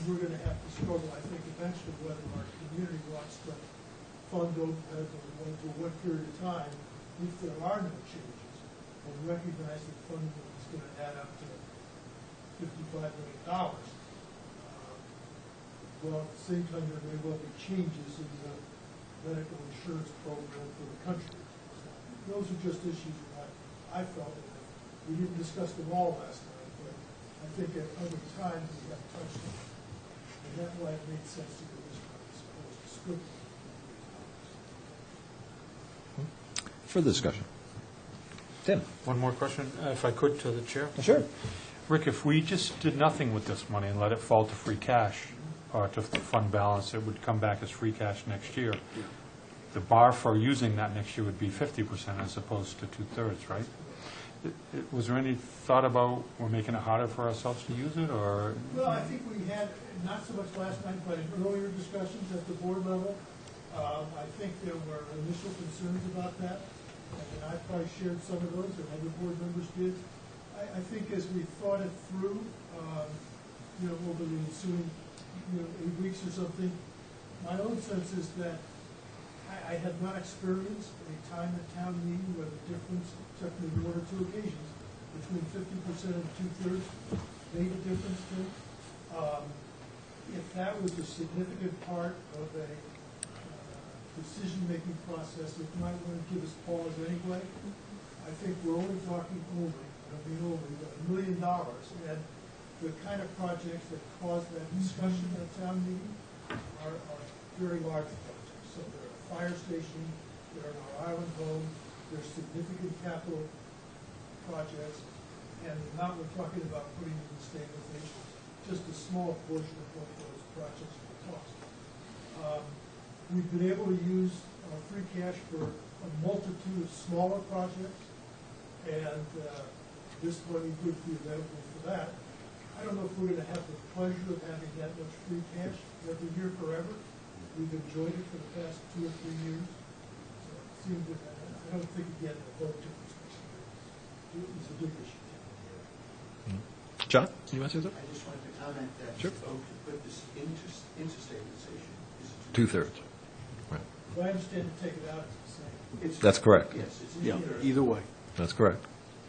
We're going to have to struggle, I think, eventually, whether our community wants to fund OPEB for what period of time, if there are no changes, and recognize that funding is going to add up to $55 million. Well, at the same time, there may well be changes in the medical insurance program for the country. Those are just issues that I felt that we didn't discuss them all last night, but I think at other times we have touched on. And that's why it made sense to go this way as opposed to scripting. Further discussion? Tim? One more question, if I could, to the chair. Sure. Rick, if we just did nothing with this money and let it fall to free cash, or to fund balance, it would come back as free cash next year. The bar for using that next year would be 50% as opposed to 2/3, right? Was there any thought about we're making it harder for ourselves to use it, or? Well, I think we had, not so much last night, but in earlier discussions at the board level, I think there were initial concerns about that, and I probably shared some of those, and other board members did. I think as we thought it through, over the ensuing, 8 weeks or something, my own sense is that I have not experienced a time at town meeting where the difference, except maybe one or two occasions, between 50% and 2/3 made a difference to it. If that was a significant part of a decision-making process, it might want to give us pause anyway. I think we're only talking only, I don't mean only, but $1 million, and the kind of projects that cause that discussion at town meeting are very large projects. So they're a fire station, they're an island home, they're significant capital projects, and the amount we're talking about putting in the stabilization is just a small portion of what those projects will cost. We've been able to use free cash for a multitude of smaller projects, and this money would be available for that. I don't know if we're going to have the pleasure of having that much free cash every year forever. We've enjoyed it for the past 2 or 3 years. So it seems that I don't think, again, the vote difference is a big issue. John, you want to say something? I just wanted to comment that Sure. the vote to put this into stabilization is 2/3. Right. But I understand to take it out, it's the same. It's- That's correct. Yes, it's Yeah, either. either way. That's correct.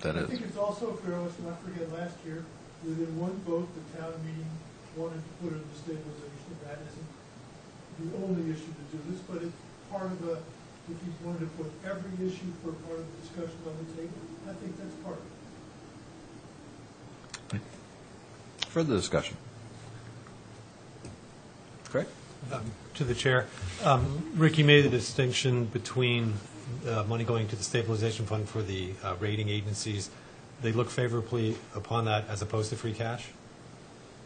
That I is. think it's also fair, let's not forget last year, within one vote, the town meeting wanted to put it into stabilization. That isn't the only issue to do this, but it's part of the, if you wanted to put every issue for part of the discussion on the table, I think that's part of it. Further discussion? Craig? To the chair, Ricky made the distinction between money going to the stabilization fund for the rating agencies. They look favorably upon that as opposed to free cash?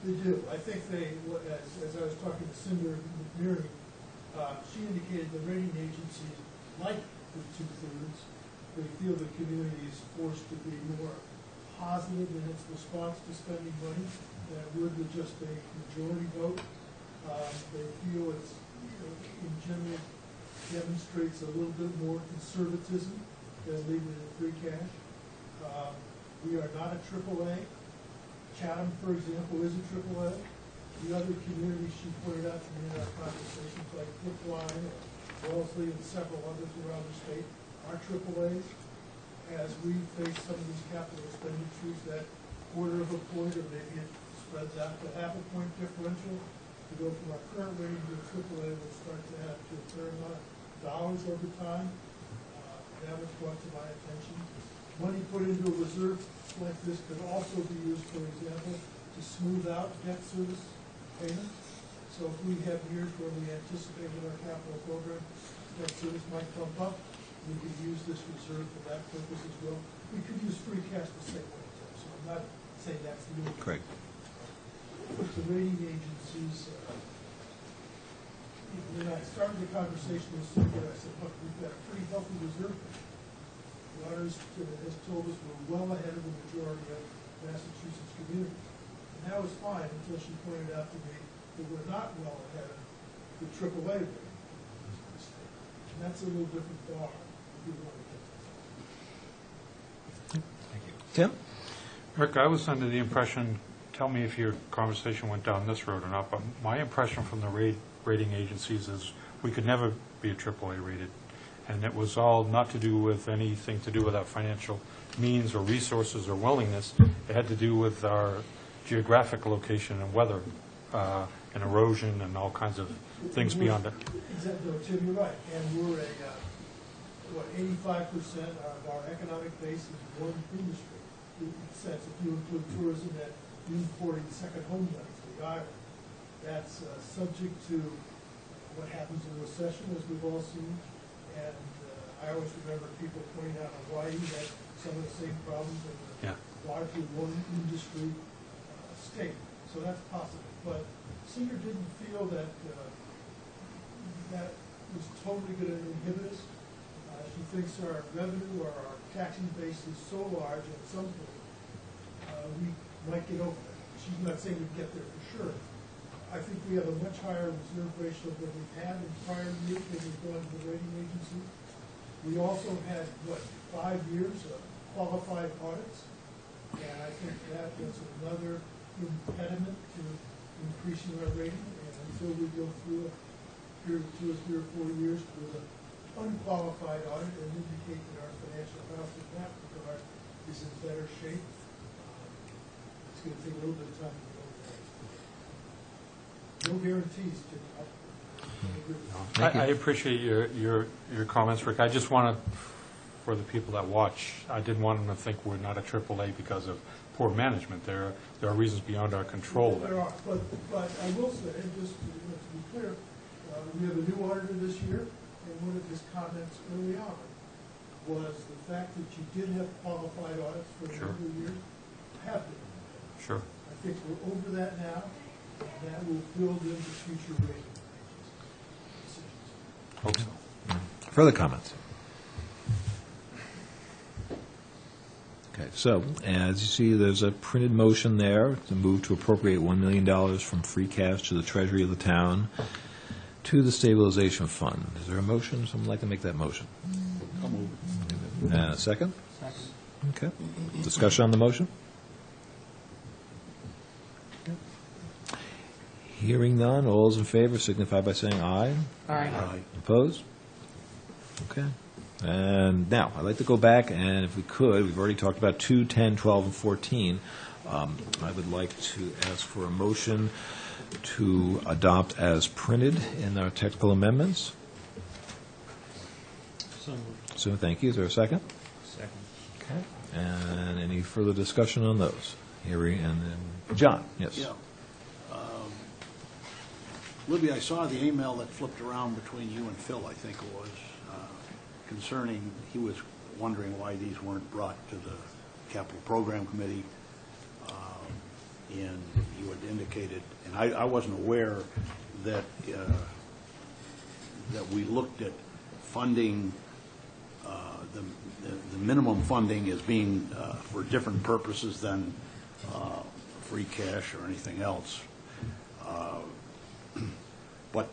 They do. I think they, as I was talking to Cinder McNerney, she indicated the rating agencies like the 2/3. They feel the community is forced to be more positive in its response to spending money than it would with just a majority vote. They feel it's, in general, demonstrates a little bit more conservatism than leaving it in free cash. We are not a AAA. Chatham, for example, is a AAA. the other communities she pointed out to me in our conversations, like Brookline, Wellesley, and several others around the state, are AAAs. As we face some of these capital expenditures, that quarter of a point, or maybe it spreads out to half a point differential, to go from our current rating to AAA will start to add to a fair amount of dollars over time. That was brought to my attention. Money put into a reserve like this could also be used, for example, to smooth out debt service payments. So if we have years where we anticipate in our capital program debt service might bump up, we could use this reserve for that purpose as well. We could use free cash the same way, Tim, so I'm not saying that's the only. Correct. With the rating agencies, when I started the conversation with Cynthia, I said, look, we've got a pretty healthy reserve. The auditors has told us we're well ahead of the majority of Massachusetts communities. And that was fine until she pointed out to me that we're not well ahead of the AAA rating. And that's a little different bar. Tim? Rick, I was under the impression, tell me if your conversation went down this road or not, but my impression from the rating agencies is we could never be a AAA rated. And it was all not to do with anything to do with our financial means or resources or willingness. It had to do with our geographic location and weather and erosion and all kinds of things beyond it. Exactly, no, Tim, you're right. And we're 85% of our economic base is one industry. In a sense, if you include tourism and importing second home money to the island, that's subject to what happens in a recession, as we've all seen. And I always remember people pointing out Hawaii had some of the same problems in the largely one industry state. So that's possible. But Singer didn't feel that that was totally going to inhibit us. She thinks our revenue or our taxing base is so large at some point we might get over that. She's not saying we'd get there for sure. I think we have a much higher reserve ratio than we've had in prior years when we've gone to the rating agency. We also had, 5 years of qualified audits, and I think that was another impediment to increasing our rating. And until we go through a period of 2 or 3 or 4 years with an unqualified audit and indicate that our financial health in that regard is in better shape, it's going to take a little bit of time to go there. No guarantees, Jim. I appreciate your comments, Rick. I just wanted, for the people that watch, I didn't want them to think we're not a AAA because of poor management. There are reasons beyond our control. There are, but I will say, just to be clear, we have a new auditor this year, and one of his comments early on was the fact that you did have qualified audits for a number of years have been. Sure. I think we're over that now, and that will build into future rating decisions. Hope so. Further comments? Okay, so as you see, there's a printed motion there to move to appropriate $1 million from free cash to the treasury of the town to the stabilization fund. Is there a motion? Someone like to make that motion? I'll move it. And a second? Okay. Discussion on the motion? Hearing none, all those in favor signify by saying aye. Aye. Opposed? Okay. And now, I'd like to go back, and if we could, we've already talked about 2, 10, 12, and 14. I would like to ask for a motion to adopt as printed in our technical amendments. So, thank you. Is there a second? Second. Okay. And any further discussion on those? Harry and then John, yes. Yeah. Libby, I saw the email that flipped around between you and Phil, I think it was, concerning, he was wondering why these weren't brought to the Capital Program Committee. And you had indicated, and I wasn't aware that that we looked at funding, the minimum funding as being for different purposes than free cash or anything else. But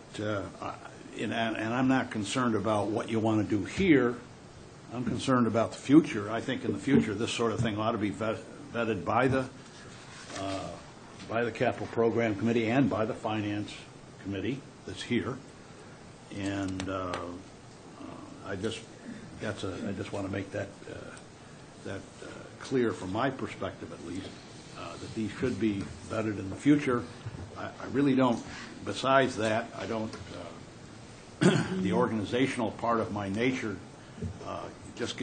and I'm not concerned about what you want to do here. I'm concerned about the future. I think in the future this sort of thing ought to be vetted by the by the Capital Program Committee and by the Finance Committee that's here. And I just want to make that clear from my perspective at least, that these should be vetted in the future. I really don't, besides that, I don't, the organizational part of my nature just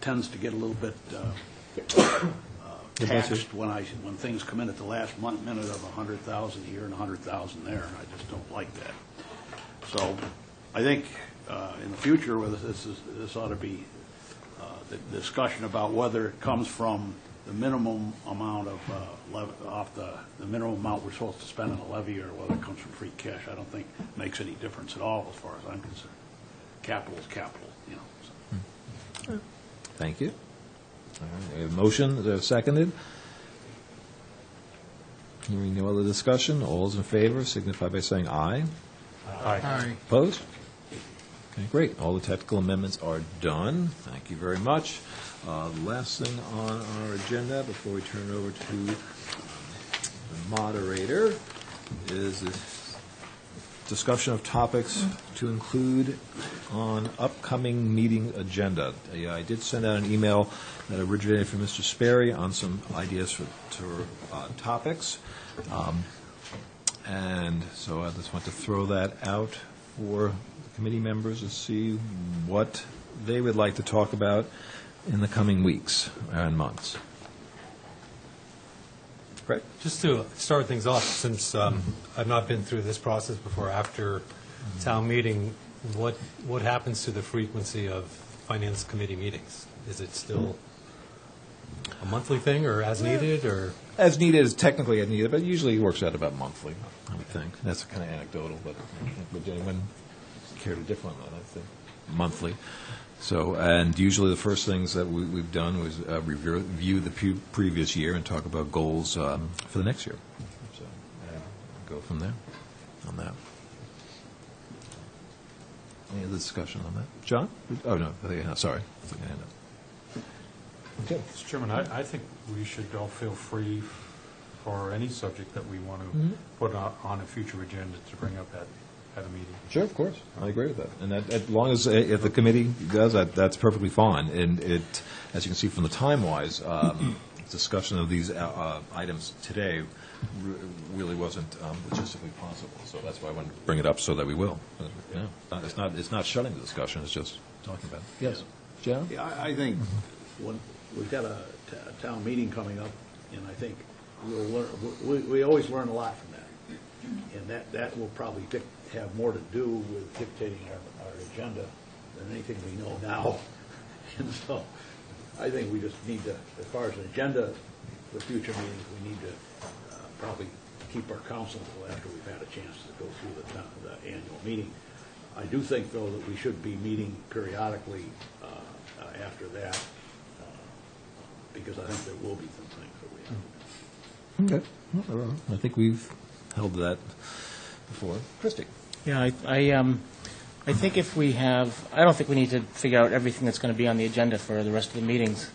tends to get a little bit taxed when things come in at the last minute of 100,000 here and 100,000 there. I just don't like that. So I think in the future, whether this ought to be the discussion about whether it comes from the minimum amount of the minimum amount we're supposed to spend on a levy, or whether it comes from free cash, I don't think makes any difference at all as far as I'm concerned. Capital is capital, you know. So. Thank you. All right, we have a motion, is there seconded? Hearing no other discussion, all those in favor signify by saying aye. Aye. Opposed? Okay, great. All the technical amendments are done. Thank you very much. The last thing on our agenda before we turn it over to the moderator is the discussion of topics to include on upcoming meeting agenda. I did send out an email that originated from Mr. Sperry on some ideas for topics. And so I just want to throw that out for the committee members to see what they would like to talk about in the coming weeks and months. Right. Just to start things off, since I've not been through this process before, after town meeting, what happens to the frequency of finance committee meetings? Is it still a monthly thing, or as needed, or? As needed is technically as needed, but usually it works out about monthly, I would think. That's kind of anecdotal, but would anyone care to differ on that? I think monthly. So, and usually the first things that we've done was review the previous year and talk about goals for the next year. So, go from there on that. Any other discussion on that? John? Oh, no, sorry. Okay. Mr. Chairman, I think we should all feel free for any subject that we want to put on a future agenda to bring up at a meeting. Sure, of course. I agree with that. And that, as long as, if the committee does that, that's perfectly fine. And it, as you can see from the time-wise, discussion of these items today really wasn't logistically possible. So that's why I wanted to bring it up so that we will. Yeah. It's not shutting the discussion, it's just talking about it. Yes. John? Yeah, I think when we've got a town meeting coming up, and I think we'll learn, we always learn a lot from that. And that will probably have more to do with dictating our agenda than anything we know now. And so I think we just need to, as far as an agenda for future meetings, we need to probably keep our counsel until after we've had a chance to go through the annual meeting. I do think, though, that we should be meeting periodically after that, because I think there will be some things that we have to do. Okay. Well, I think we've held that before. Christie? Yeah, I think if we have, I don't think we need to figure out everything that's going to be on the agenda for the rest of the meetings,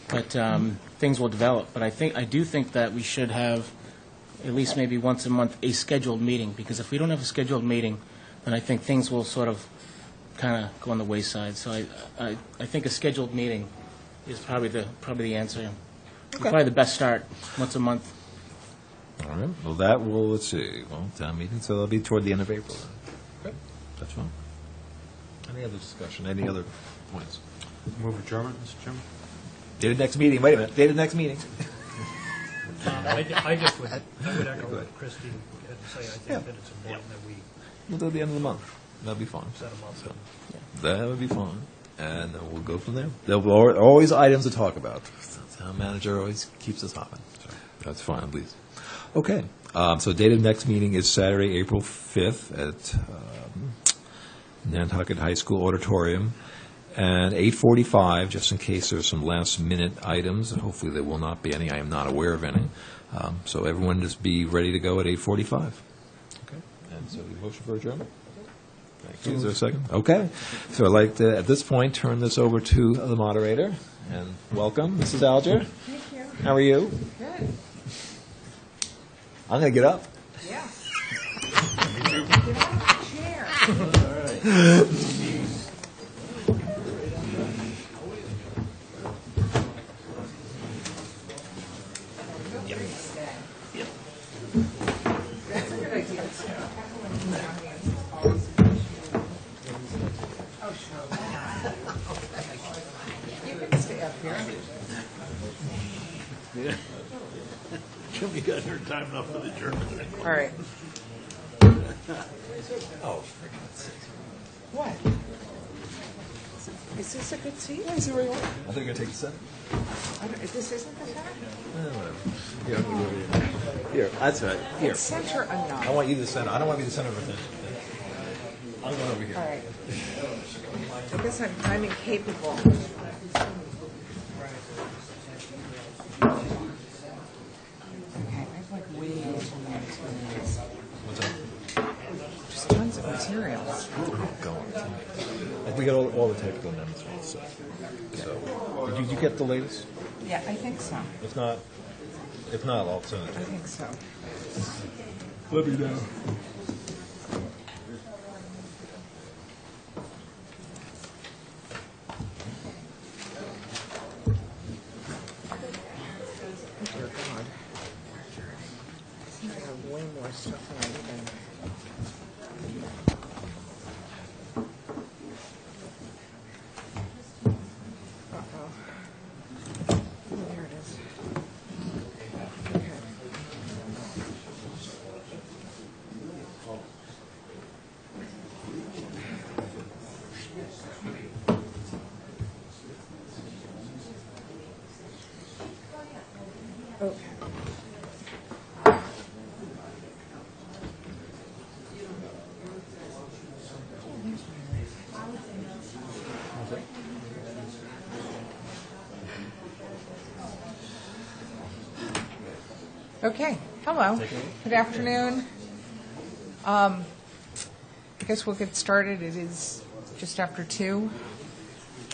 but things will develop. But I do think that we should have at least maybe once a month a scheduled meeting, because if we don't have a scheduled meeting, then I think things will sort of kind of go on the wayside. So I think a scheduled meeting is probably the answer. Okay. Probably the best start, once a month. All right. Well, let's see. Well, town meeting, so that'll be toward the end of April then. Okay. That's fine. Any other discussion? Any other points? Move adjournment, Mr. Chairman? Date of next meeting. Wait a minute. Date of next meeting. I just would echo what Christie had to say. I think that it's important that we We'll do it at the end of the month. That'll be fine. set a month. So, that would be fine. And then we'll go from there. There'll be always items to talk about. The town manager always keeps us hopping. So that's fine, please. Okay. So date of next meeting is Saturday, April 5th at Nantucket High School Auditorium. And 8:45, just in case there's some last-minute items. Hopefully there will not be any. I am not aware of any. So everyone just be ready to go at 8:45. Okay. And so the motion for adjournment? Thank you. Is there a second? Okay. So I'd like to, at this point, turn this over to the moderator. And welcome, Mrs. Alger. Thank you. How are you? Good. I'm going to get up. Yeah. Get out of the chair. That's a good idea. Oh, sure. You can stay up here. Jim, you got here time enough for the journal. All right. Oh, What? Is this a good seat? I see where you are. I thought you were going to take the center. This isn't the center? Whatever. Here, I'm going to go over here. Here, that's right. Here. It's center enough. I want you the center. I don't want to be the center of attention. I'm going over here. All right. I guess I'm incapable. Okay, I've like way too many experience. What's up? Just tons of materials. Go on. Like we got all the technical amendments for this. So, did you get the latest? Yeah, I think so. If not, I'll send it. I think so. Let me know. Dear God. I think I have way more stuff than I even. Uh-oh. Oh, there it is. Okay. Okay. Okay, hello. Good afternoon. I guess we'll get started. It is just after 2.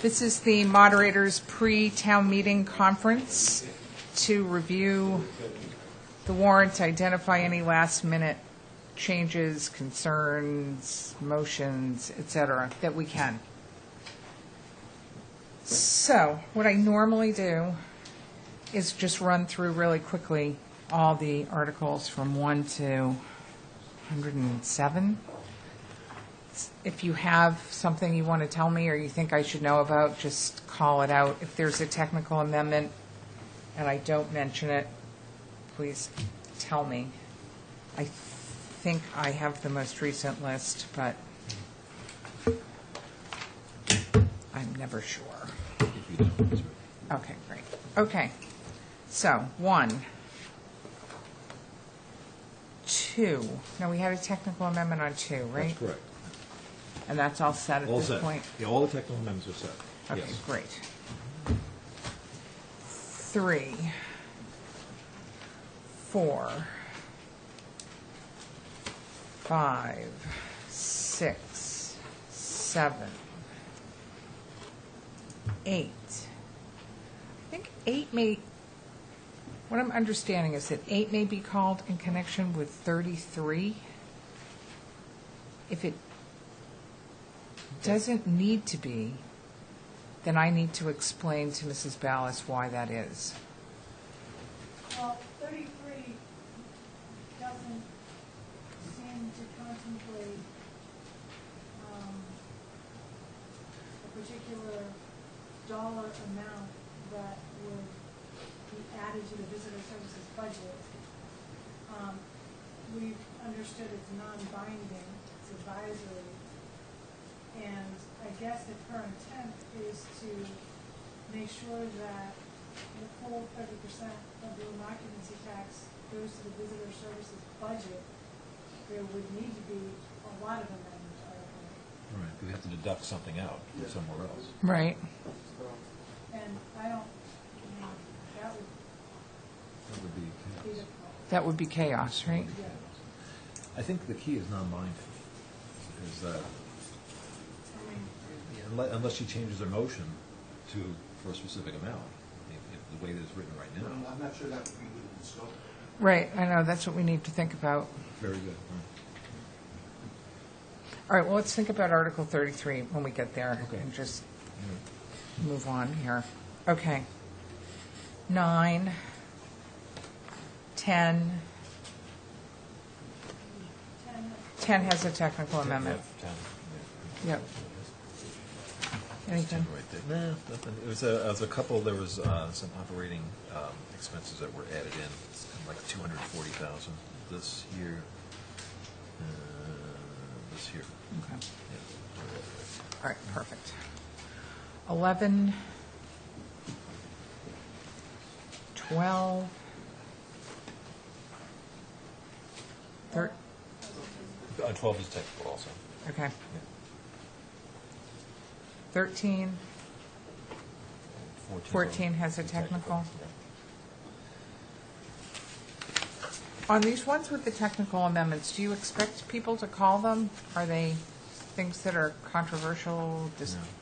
This is the moderator's pre-town meeting conference to review the warrant, identify any last-minute changes, concerns, motions, et cetera, that we can. So, what I normally do is just run through really quickly all the articles from 1 to 107. If you have something you want to tell me or you think I should know about, just call it out. If there's a technical amendment and I don't mention it, please tell me. I think I have the most recent list, but I'm never sure. Okay, great. Okay, so 1, 2. Now, we had a technical amendment on 2, right? That's correct. And that's all set at All this set. point? Yeah, all the technical amendments are set. Okay, Yes. great. 3, 4, 5, 6, 7, 8. I think 8 may, what I'm understanding is that 8 may be called in connection with 33. If it doesn't need to be, then I need to explain to Mrs. Ballas why that is. Well, 33 doesn't seem to contemplate a particular dollar amount that would be added to the visitor services budget. We've understood it's non-binding, it's advisory, and I guess if her intent is to make sure that the full 30% of the room occupancy tax goes to the visitor services budget, there would need to be a lot of amendments. Right, we have to deduct something out somewhere else. Right. And I don't, that would That would be be chaos. difficult. That would be chaos, right? Yeah. I think the key is non-binding, is that I mean, unless she changes her motion for a specific amount, if the way that it's written right now. I'm not sure that would be within the scope. Right, I know, that's what we need to think about. Very good. All right, well, let's think about Article 33 when we get there. Okay. And just move on here. Okay. 9, 10. 10 has a technical amendment. Yep. Anything? No, nothing. It was a couple, there was some operating expenses that were added in, like 240,000 this year. This year. Okay. Yeah. All right, perfect. 11, 12, 13. 12 is technical also. Okay. 13, 14 has a technical. On these ones with the technical amendments, do you expect people to call them? Are they things that are controversial,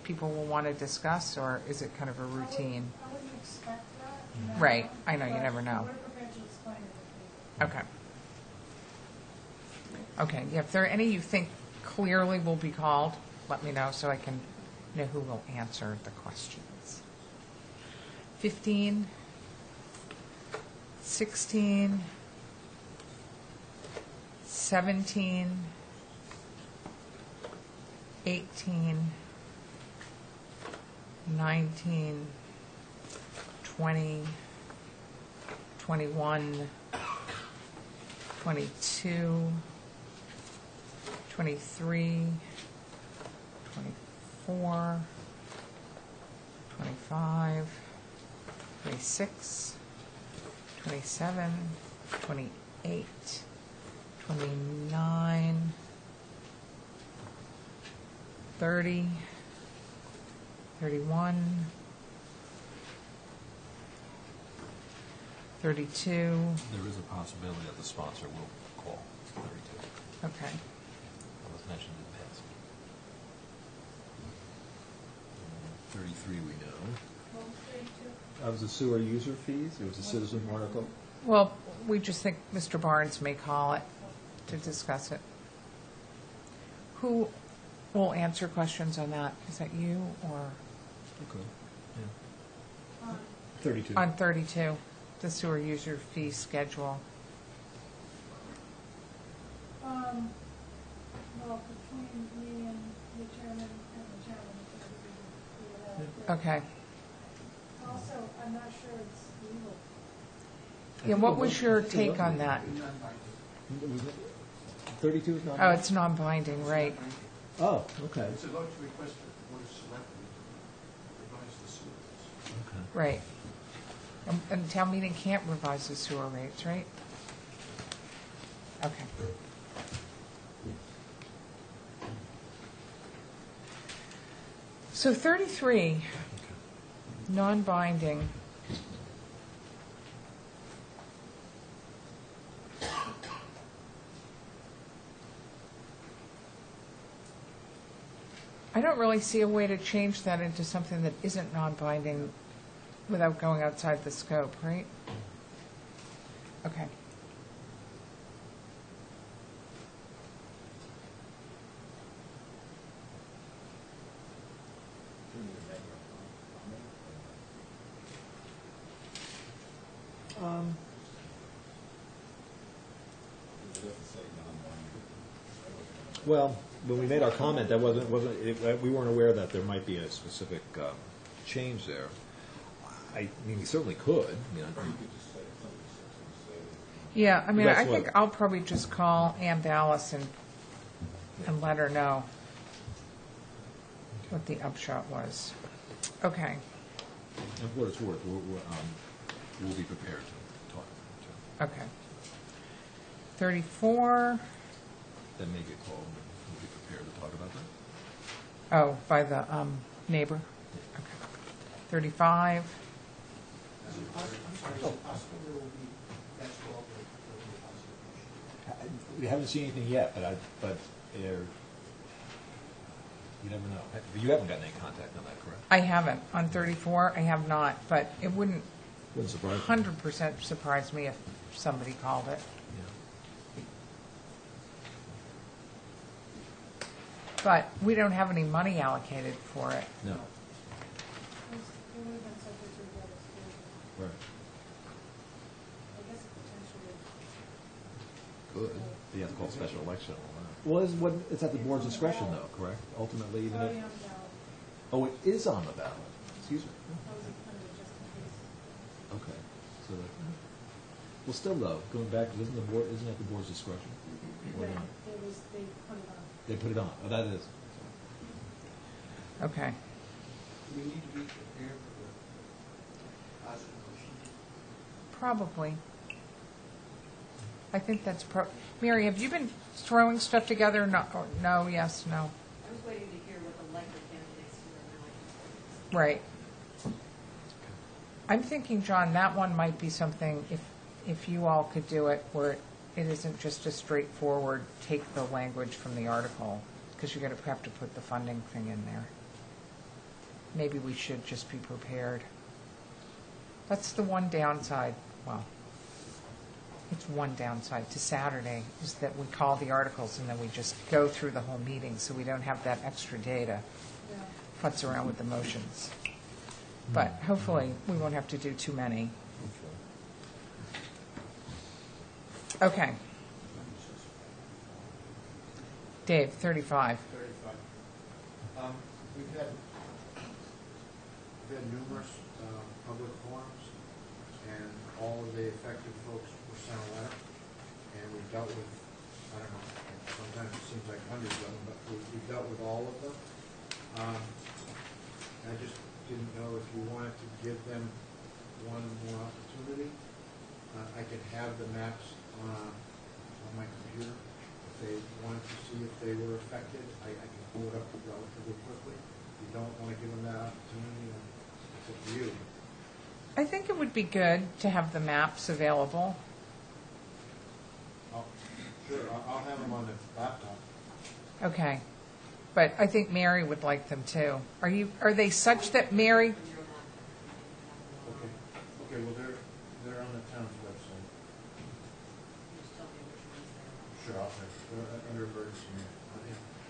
people will want to discuss, or is it kind of a routine? I wouldn't expect that. Right, I know, you never know. We're prepared to explain it to people. Okay. Okay, yeah, if there are any you think clearly will be called, let me know so I can know who will answer the questions. 15, 16, 17, 18, 19, 20, 21, 22, 23, 24, 25, 26, 27, 28, 29, 30, 31, 32. There is a possibility that the sponsor will call 32. Okay. That was mentioned in the past. 33 we know. What was 32? That was the sewer user fees. It was a citizen article. Well, we just think Mr. Barnes may call it to discuss it. Who will answer questions on that? Is that you or Okay. On 32. on 32, the sewer user fee schedule? Well, between me and the chairman and the chairman, we would have. Okay. Also, I'm not sure it's legal. Yeah, what was your take on that? 32 is not. Oh, it's non-binding, right? Oh, okay. It's a vote to request that the Board of Selectmen revise the sewer rates. Right. And town meeting can't revise the sewer rates, right? Okay. So 33, non-binding. I don't really see a way to change that into something that isn't non-binding without going outside the scope, right? Okay. Well, when we made our comment, that we weren't aware that there might be a specific change there. I mean, we certainly could. Yeah, I mean, That's I think what- I'll probably just call Ann Ballas and let her know what the upshot was. Okay, And for what it's worth, we'll be prepared to talk to okay. 34, that may get called, and we'll be prepared to talk about that. oh, by the neighbor. Okay. 35, I'm sorry, is it possible there will be, that's all there will be a possibility? We haven't seen anything yet, but you never know. You haven't gotten any contact on that, correct? I haven't. On 34, I have not, but it wouldn't Wouldn't surprise me. 100% surprise me if somebody called it. But we don't have any money allocated for it. No. It would have been subject to the other school. Right. I guess it potentially. Good. You have to call special election and all that. Well, it's at the board's discretion, though, correct? Ultimately, even Already if, on the ballot. oh, it is on the ballot. Excuse me. I was intended just in case. Okay. So that, well, still though, going back, isn't that the board's discretion? Or Yeah, not? it was, they put it on. They put it on. Oh, that is. Okay. Do we need to be prepared for the positive motion? Probably. I think that's Mary, have you been throwing stuff together? No, no, yes, no. I was waiting to hear what the likely candidates were. Right. I'm thinking, John, that one might be something, if you all could do it, where it isn't just a straightforward, take the language from the article, because you're going to have to put the funding thing in there. Maybe we should just be prepared. That's the one downside, well, it's one downside to Saturday, is that we call the articles and then we just go through the whole meeting, so we don't have that extra day to Yeah. futz around with the motions. But hopefully, we won't have to do too many. Okay. Dave, 35. 35. We've had numerous public forums, and all of the affected folks were sent a letter, and we've dealt with, I don't know, sometimes it seems like hundreds of them, but we've dealt with all of them. I just didn't know if you wanted to give them one more opportunity. I can have the maps on my computer. If they wanted to see if they were affected, I can pull it up relatively quickly. If you don't want to give them that opportunity, then it's up to you. I think it would be good to have the maps available. Sure, I'll have them on the laptop. Okay. But I think Mary would like them too. Are they such that Mary, Okay, well, they're on the town's website. Sure, I'll have, they're under emergency.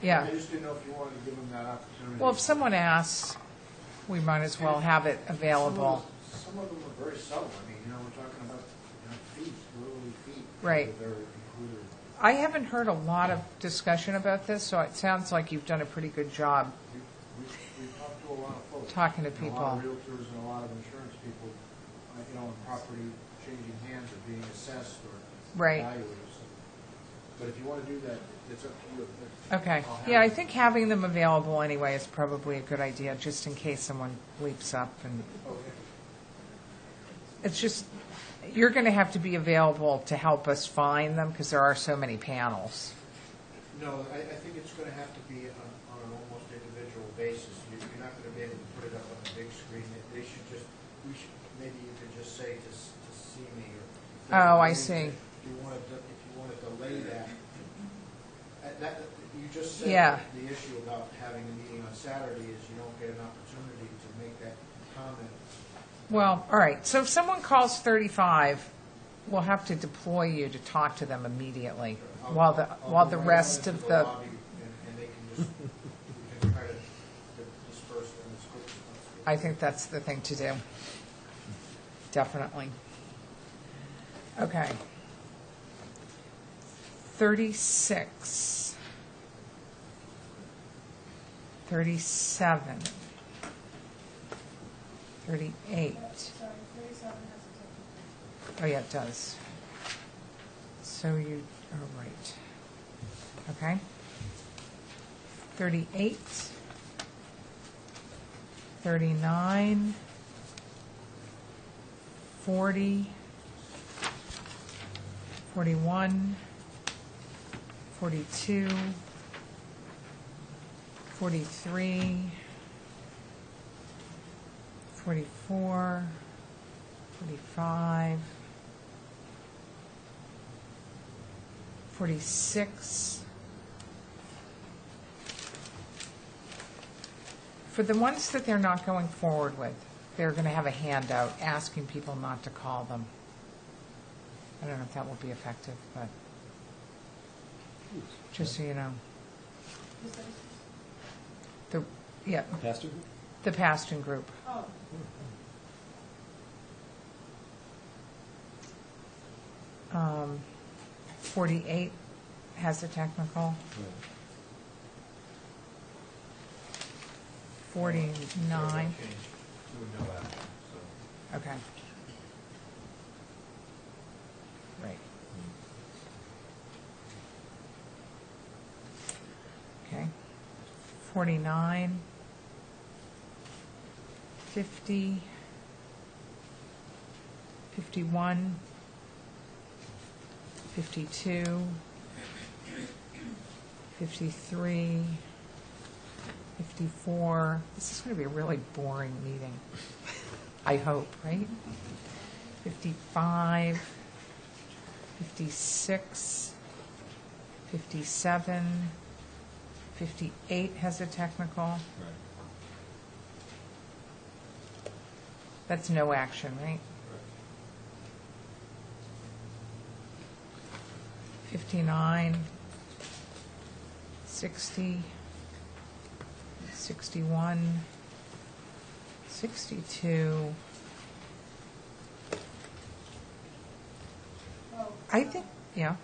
yeah. I just didn't know if you wanted to give them that opportunity. Well, if someone asks, we might as well have it available. Some of them are very subtle. I mean, we're talking about, feet, literally feet. Right. They're included. I haven't heard a lot of discussion about this, so it sounds like you've done a pretty good job We've talked to a lot of folks. talking to And a lot people. of realtors and a lot of insurance people, and property changing hands or being assessed or Right. evaluated. But if you want to do that, it's up to you. Okay. I'll have Yeah, I them. think having them available anyway is probably a good idea, just in case someone leaps up. And Okay. it's just, you're going to have to be available to help us find them, because there are so many panels. No, I think it's going to have to be on an almost individual basis. You're not going to be able to put it up on the big screen. Maybe you could just say to see me. Oh, I see. If you want to delay that, you just said Yeah. the issue about having a meeting on Saturday is you don't get an opportunity to make that comment. Well, all right. So if someone calls 35, we'll have to deploy you to talk to them immediately, while the go right rest into of the, lobby and they can just, we can try to disperse them as quick as possible. I think that's the thing to do. Definitely. Okay. 36. 37. 38. Sorry, 37 has a technical. Oh, yeah, it does. So you are right. Okay. 38. 39. 40. 41. 42. 43. 44. 45. 46. For the ones that they're not going forward with, they're going to have a handout asking people not to call them. I don't know if that will be effective, but just so you know. Yeah, Pastor? the Paston Group. Oh, 48 has a technical. 49. Doing no action, so. Okay. Right. Okay. 49, 50, 51, 52, 53, 54. This is going to be a really boring meeting. I hope, right? 55, 56, 57, 58 has a technical. Right. That's no action, right? 59, 60, 61, 62. oh. I think, yeah,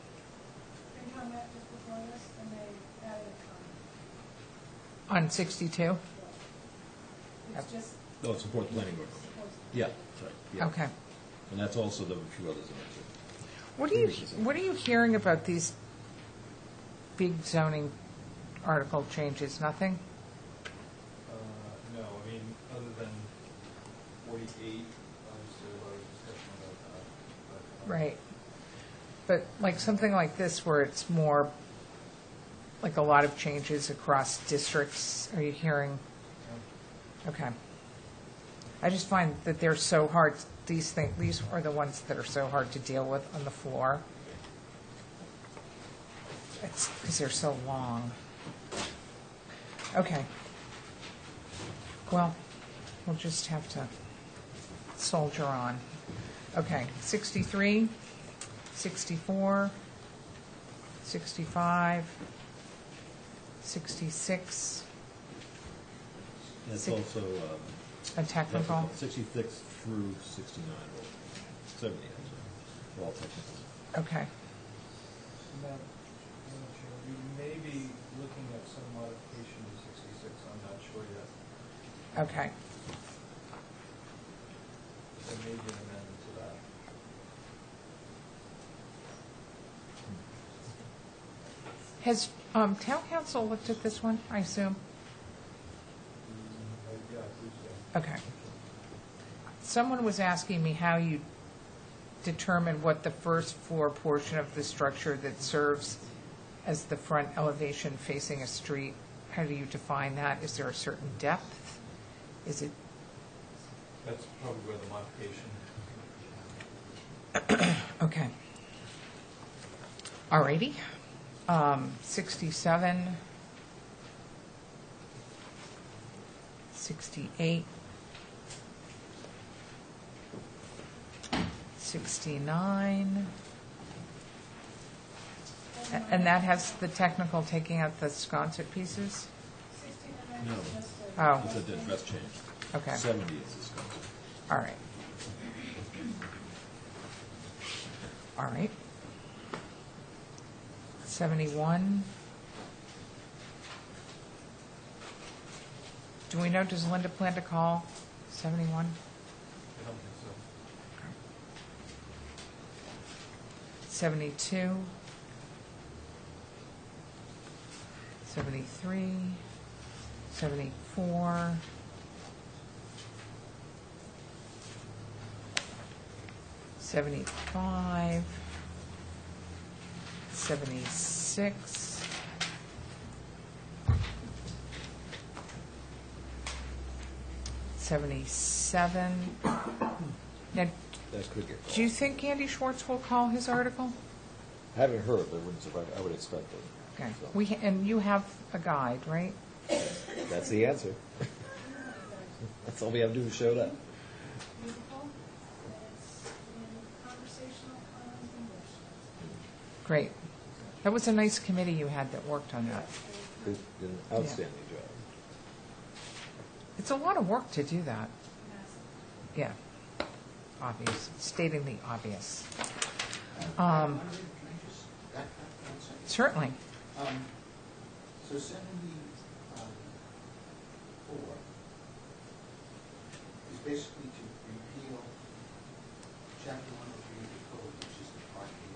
FinCom met just before this, and they added a comment. on 62? It's just No, it's support the planning board. supposed Yeah, that's right. Yeah. Okay. And that's also the few others I mentioned. What are you hearing about these big zoning article changes? Nothing? No, I mean, other than 48, obviously a lot of discussion about that. But, Right. But like something like this where it's more, like a lot of changes across districts, are you hearing? Okay. I just find that they're so hard, these are the ones that are so hard to deal with on the floor. It's because they're so long. Okay. Well, we'll just have to soldier on. Okay, 63, 64, 65, 66, That's Six- also a technical. 66 through 69, or 70, actually, all technical. Okay. Madam Chair, we may be looking at some modification to 66, I'm not sure yet. Okay. There may be an amendment to that. Has town council looked at this one, I assume? Yeah, I believe so. Okay. Someone was asking me how you determine what the first floor portion of the structure that serves as the front elevation facing a street, how do you define that? Is there a certain depth? Is it, That's probably where the modification. okay. All righty. 67, 68, 69, and that has the technical taking out the sconset pieces? 69 No. is just Oh. It's a dress change. Okay. 70 is this concept. All right. All right. 71. Do we know, does Linda plan to call 71? I don't think so. 72. 73. 74. 75. 76. 77. Now, That could get do you think Andy Schwartz will call his article? I haven't heard, but I would expect it. Okay. So, And you have a guide, right? That's the answer. That's all we have to do is show that. beautiful, and it's in conversational, and Great. That was a nice committee you had that worked on that. Did an outstanding job. It's a lot of work to do that. Yeah. Obvious, stating the obvious. Can I just back up 1 second? Certainly. So 74 is basically to repeal chapter 103 of the code, which is the parking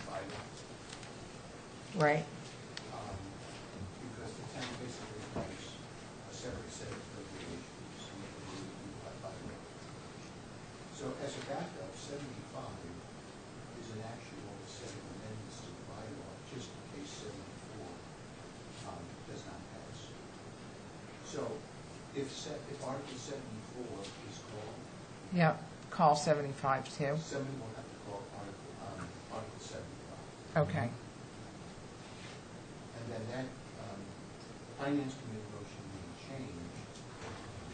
bylaws. Right. Because the town basically requires a separate set of regulations and what we do by law. So as a backup, 75 is an actual set of amendments to the bylaw, just in case 74 does not pass. So if Article 74 is called, Yeah. Call 75 too. somebody will have to call Article 75. Okay. And then that Finance Committee motion may change,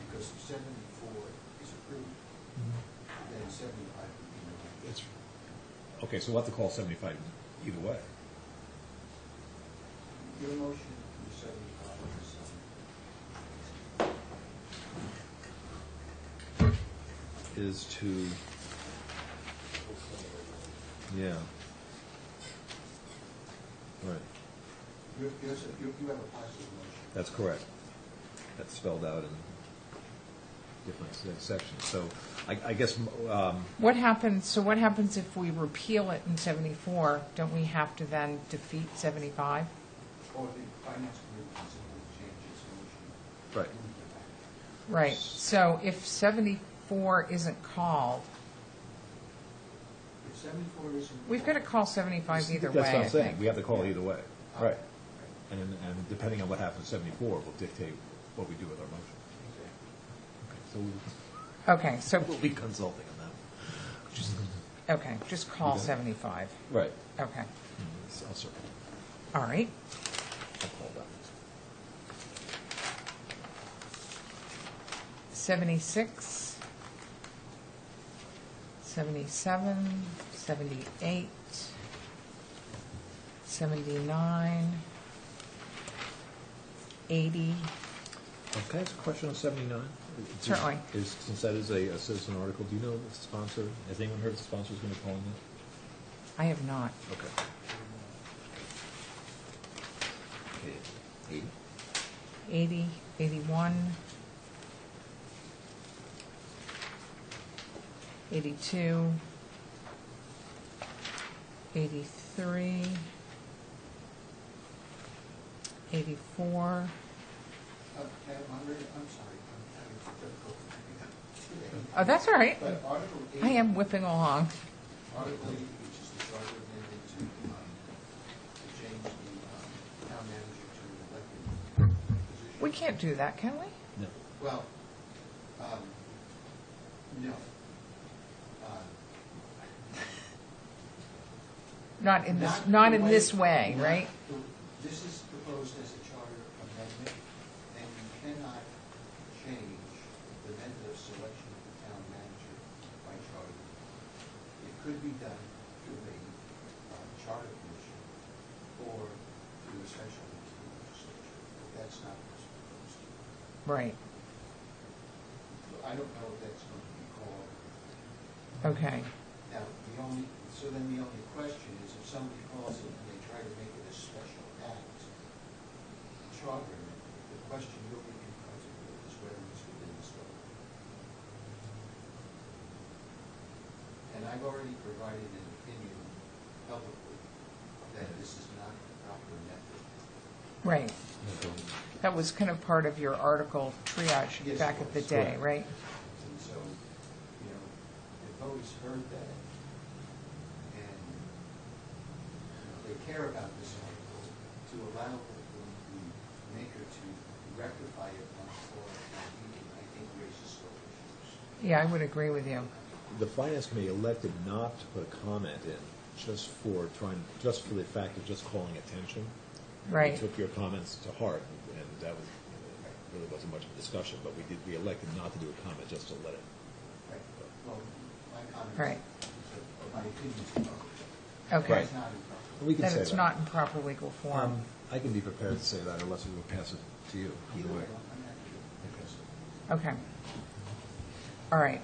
because if 74 is approved, then 75 would be no. It's, okay, so we'll have to call 75 either way. Your motion for 75 Is to, yeah. Right, you have a positive motion. that's correct. That's spelled out in different sections. So I guess, What happens if we repeal it in 74? Don't we have to then defeat 75? Or the Finance Committee can simply change its motion. right, and move it back. Right. So if 74 isn't called, If 74 isn't. we've got to call 75 either way, that's what I I'm saying. think. We have to call it either way. Right. And depending on what happens in 74 will dictate what we do with our motion. Exactly. Okay, so Okay, so, we'll be consulting on that. okay, just call You got it? 75. Right. Okay. I'll circle. All right. I'll call that. 76, 77, 78, 79, 80. Can I ask a question on 79? Certainly. Since that is a citizen article, do you know if the sponsor, has anyone heard if the sponsor is going to call on I have not. that? Okay. 80? 80, 81, 82, 83, 84. I'm sorry, I'm having difficulty picking up today. Oh, that's all right. But Article 80. I am whipping along. Article 80, which is the charter amendment to change the town manager to an elected position. We can't do that, can we? No. Well, no. Not in this, Not not the in way- this way, not right? This is proposed as a charter amendment, and you cannot change the method of selection of the town manager by charter. It could be done through a charter commission or through a special legislature, but that's not what's proposed. Right. So I don't know if that's going to be called. Okay. Now, so then the only question is if somebody calls it and they try to make it a special act, charter, the question you'll be confronted with is whether it's within the scope. And I've already provided an opinion publicly that this is not the proper method. Right. That was kind of part of your article triage Yes, back it at the was. day, right? And so, the voters heard that, and they care about this article to allow the maker to rectify it on the floor of the meeting, I think raises scope issues. Yeah, I would agree with you. The Finance Committee elected not to put a comment in just for the fact of just calling attention. Right. We took your comments to heart, and that was, really wasn't much of a discussion, but we elected not to do a comment just to let it. Right. Well, my comment Right. is, my opinion is public. Okay. Right. We can That say it's that. not in proper legal form. I can be prepared to say that unless we will pass it to you, either way. Okay. All right.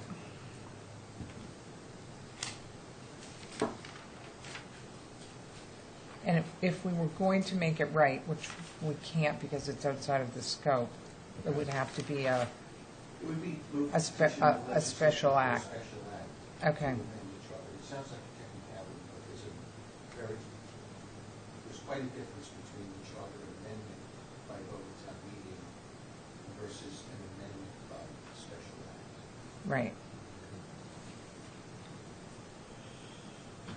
And if we were going to make it right, which we can't because it's outside of the scope, it would have to be a, It would be moved A to spe- petition a- the a legislature special for a act. special act Okay. to amend the charter. It sounds like a technicality, but there's quite a difference between the charter amendment by vote at town meeting versus an amendment by special act. right.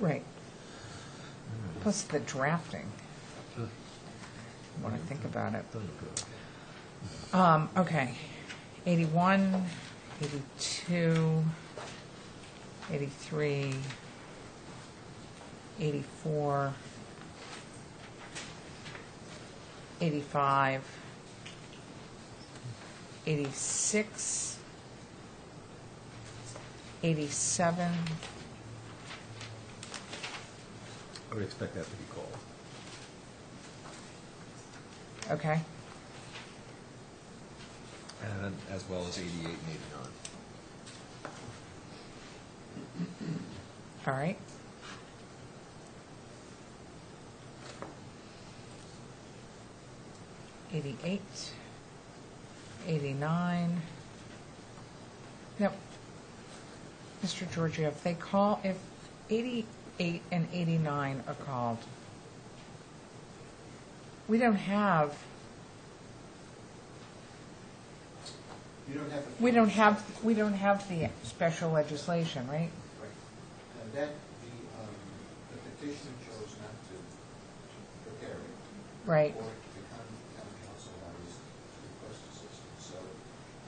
Right. Plus the drafting, when I think about it. Okay. 81, 82, 83, 84, 85, 86, 87, I would expect that to be called. okay, And as well as 88 and 89. all right. '88, '89. Now, Mr. Giorgio, if 88 and 89 are called, we don't have You don't have the. we don't have the special legislation, right? Right. That, the petitioner chose not to prepare it. Right. Or to come to town council on his request assistance. So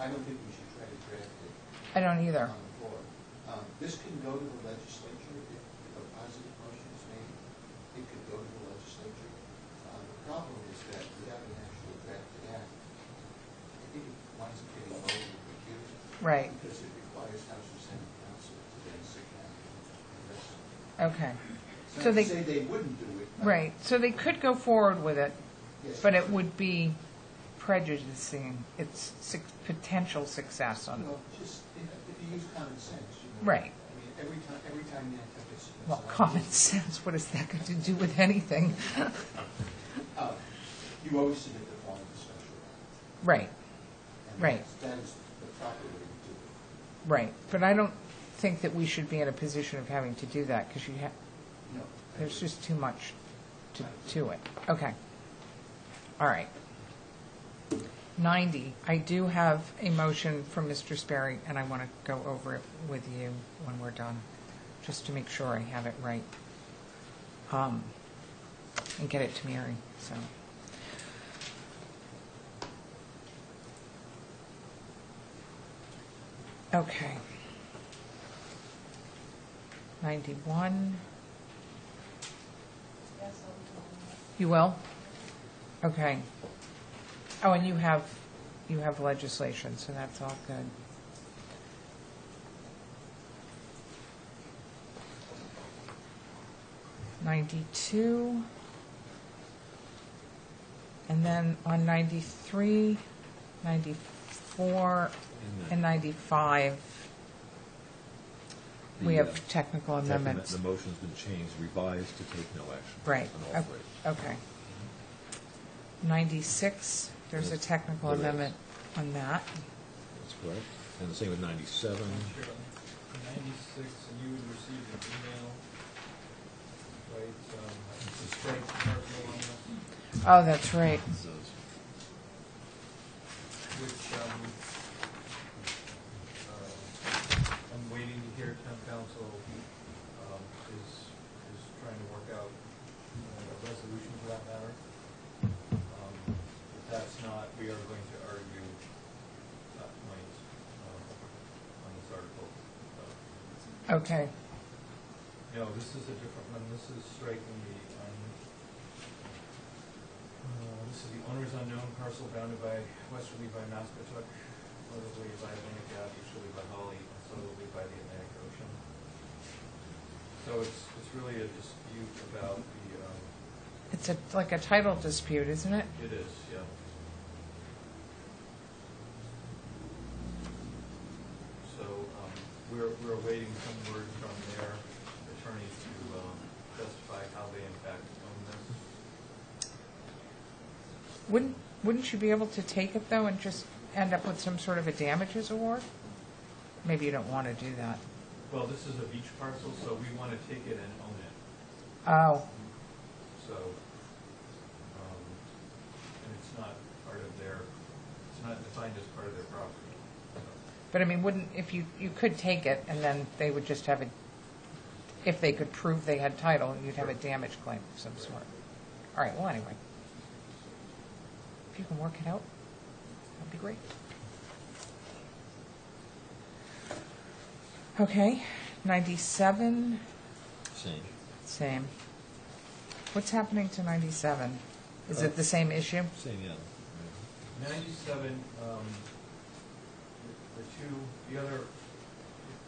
I don't think we should try to draft it I don't either. on the floor. This can go to the legislature if a positive motion is made. It could go to the legislature. The problem is that without an actual drafted act, I think it winds up getting low and confused. Right. Because it requires House or Senate council to then sit down and rest. Okay. Not So to they, say they wouldn't do it. right, so they could go forward with it, Yes. but it would be prejudicing its potential success on, Well, just, if you use common sense, you know. Right. I mean, every time Nantucket submits. well, an common application, sense, what has that got to do with anything? You always submit the form of the special act. Right, And Right. That is the proper way to do it. right, but I don't think that we should be in a position of having to do that, because No. there's just too much to it. Okay. All right. 90, I do have a motion from Mr. Sperry, and I want to go over it with you when we're done, just to make sure I have it right. And get it to Mary, so. Okay. 91. Yes, I'll be calling it. You will? Okay. Oh, and you have legislation, so that's all good. '92. And then on 93, 94, and 95, we have technical amendments. The motion's been changed, revised to take no action. Right, On all three. okay. 96, there's a technical There is. amendment on that. That's correct. And the same with 97. Sure. 96, and you would receive an email, right, to strike parcel on this, Oh, that's right. which, I'm waiting to hear town council, is trying to work out a resolution for that matter. If that's not, we are going to argue that point, on this article. Okay, No, this is a different one. This is striking the, this is the owner's unknown parcel bounded by, westerly by Nantucket, northerly by Atlantic Ave, easterly by Holly, and southerly by the Atlantic Ocean. So it's really a dispute out the, It's like a title dispute, isn't it? it is, yeah. So, we're awaiting some word from their attorney to justify how they in fact own this. Wouldn't you be able to take it, though, and just end up with some sort of a damages award? Maybe you don't want to do that. Well, this is a beach parcel, so we want to take it and own it. Oh, So, and it's not part of their, it's not defined as part of their property. but I mean, wouldn't, if you could take it, and then they would just have if they could prove they had title, you'd have a damage claim of some sort. All right, well, anyway. If you can work it out, that'd be great. Okay, 97, Same. same. What's happening to 97? Is it the same issue? Same, yeah. 97, the other,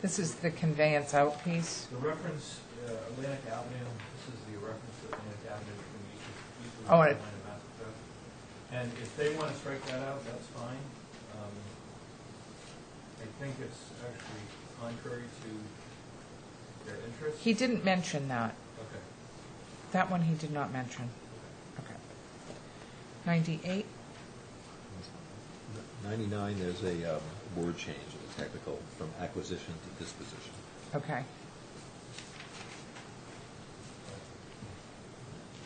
This is the conveyance out piece? the reference, Atlantic Avenue, this is the reference to Atlantic Avenue between each Oh, line and of Nantucket. And if they want to strike that out, that's fine. I think it's actually contrary to their interests. He didn't mention that. Okay. That one he did not mention. Okay. 98? 99, there's a word change in the technical from acquisition to disposition. Okay.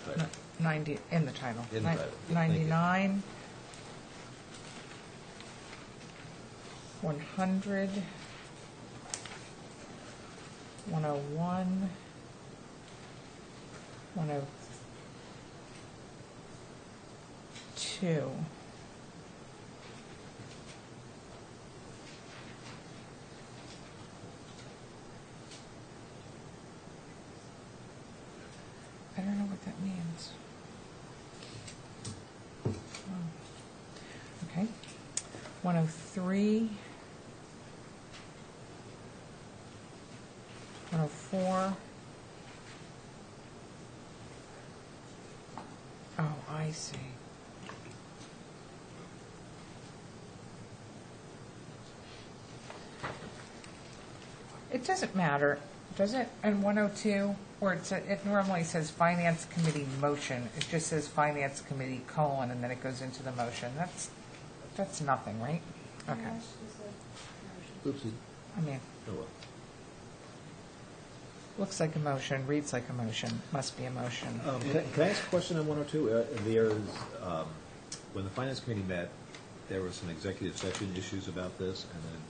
Title. 90, in the title. In the title. Yeah, thank you. 99. 100. 101. 102. I don't know what that means. Oh. Okay. 103. 104. Oh, I see. It doesn't matter, does it? In 102, where it normally says Finance Committee motion, it just says Finance Committee : and then it goes into the motion. That's nothing, right? Okay. Yeah, she said motion. Oopsie. I mean, Oh, well. looks like a motion, reads like a motion, must be a motion. Can I ask a question on 102? There's, when the Finance Committee met, there were some executive session issues about this, and then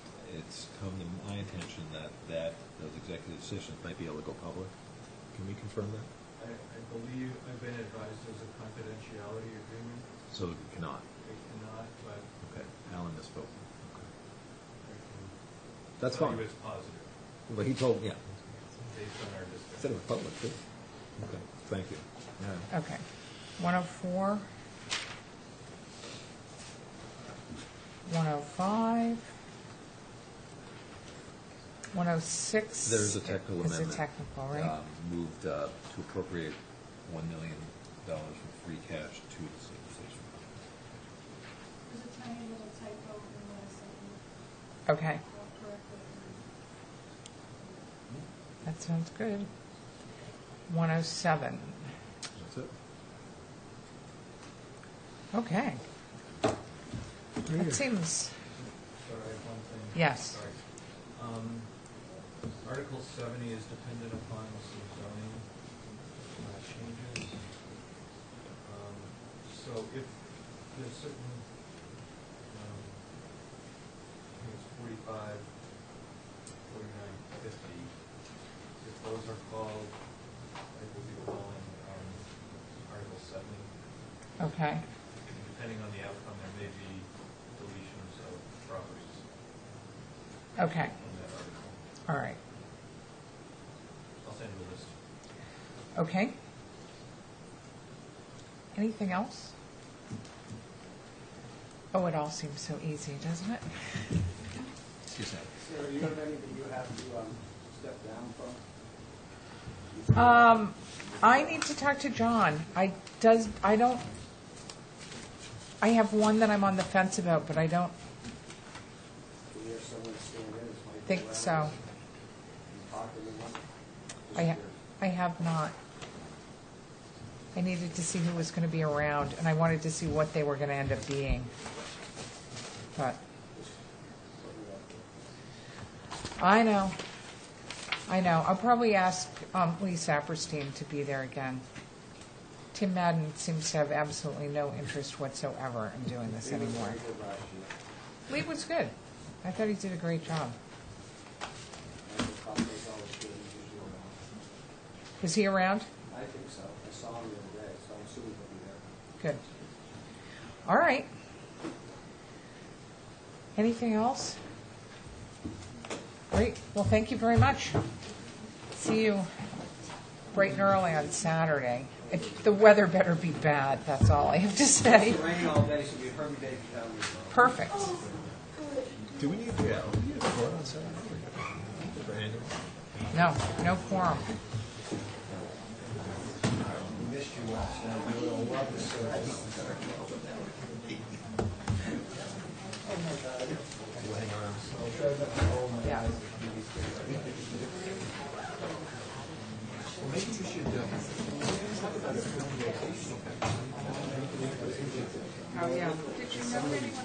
it's come to my attention that those executive sessions might be able to go public. Can we confirm that? I believe I've been advised there's a confidentiality agreement. So it cannot? They cannot, but Okay, Alan misspoke. Okay. I can That's tell fine. you it's positive, But he told, yeah, based on our he said it discussion. was public, too. Okay, thank you. Yeah. Okay. 104. 105. 106. There's a technical Is amendment. a technical, right? Moved to appropriate $1 million from free cash to the stabilization fund. There's a tiny little typo in what I said. Okay, I'll correct it. that sounds good. 107. That's it. Okay. That seems, Sorry, I have one thing. Yes. Sorry. Article 70 is dependent upon some zoning changes. So if there's certain, I think it's 45, 49, 50, if those are called, I will be calling Article 70. okay, Depending on the outcome, there may be deletions of properties okay, from that article. all right, I'll send you a list. okay. Anything else? Oh, it all seems so easy, doesn't it? Excuse me. Sarah, you have any that you have to step down from? I need to talk to John. I have one that I'm on the fence about, but I don't think so. I have not. I needed to see who was going to be around, and I wanted to see what they were going to end up being. But I know. I'll probably ask Lee Saperstein to be there again. Tim Madden seems to have absolutely no interest whatsoever in doing this anymore. Lee was good. I thought he did a great job. Was he around? I think so. I saw him the other day, so I'm assuming he'll be there. Good. All right. Anything else? Great. Well, thank you very much. See you bright and early on Saturday. The weather better be bad, that's all I have to say. It's raining all day, so it'll be a perfect day for town meeting. Perfect. Do we need a quorum on Saturday? For Andrew? No quorum. We missed you last night. We would have loved to see you. We'll hang around. Yeah. Maybe you should talk about a film vacation. Oh, yeah. Did you know anything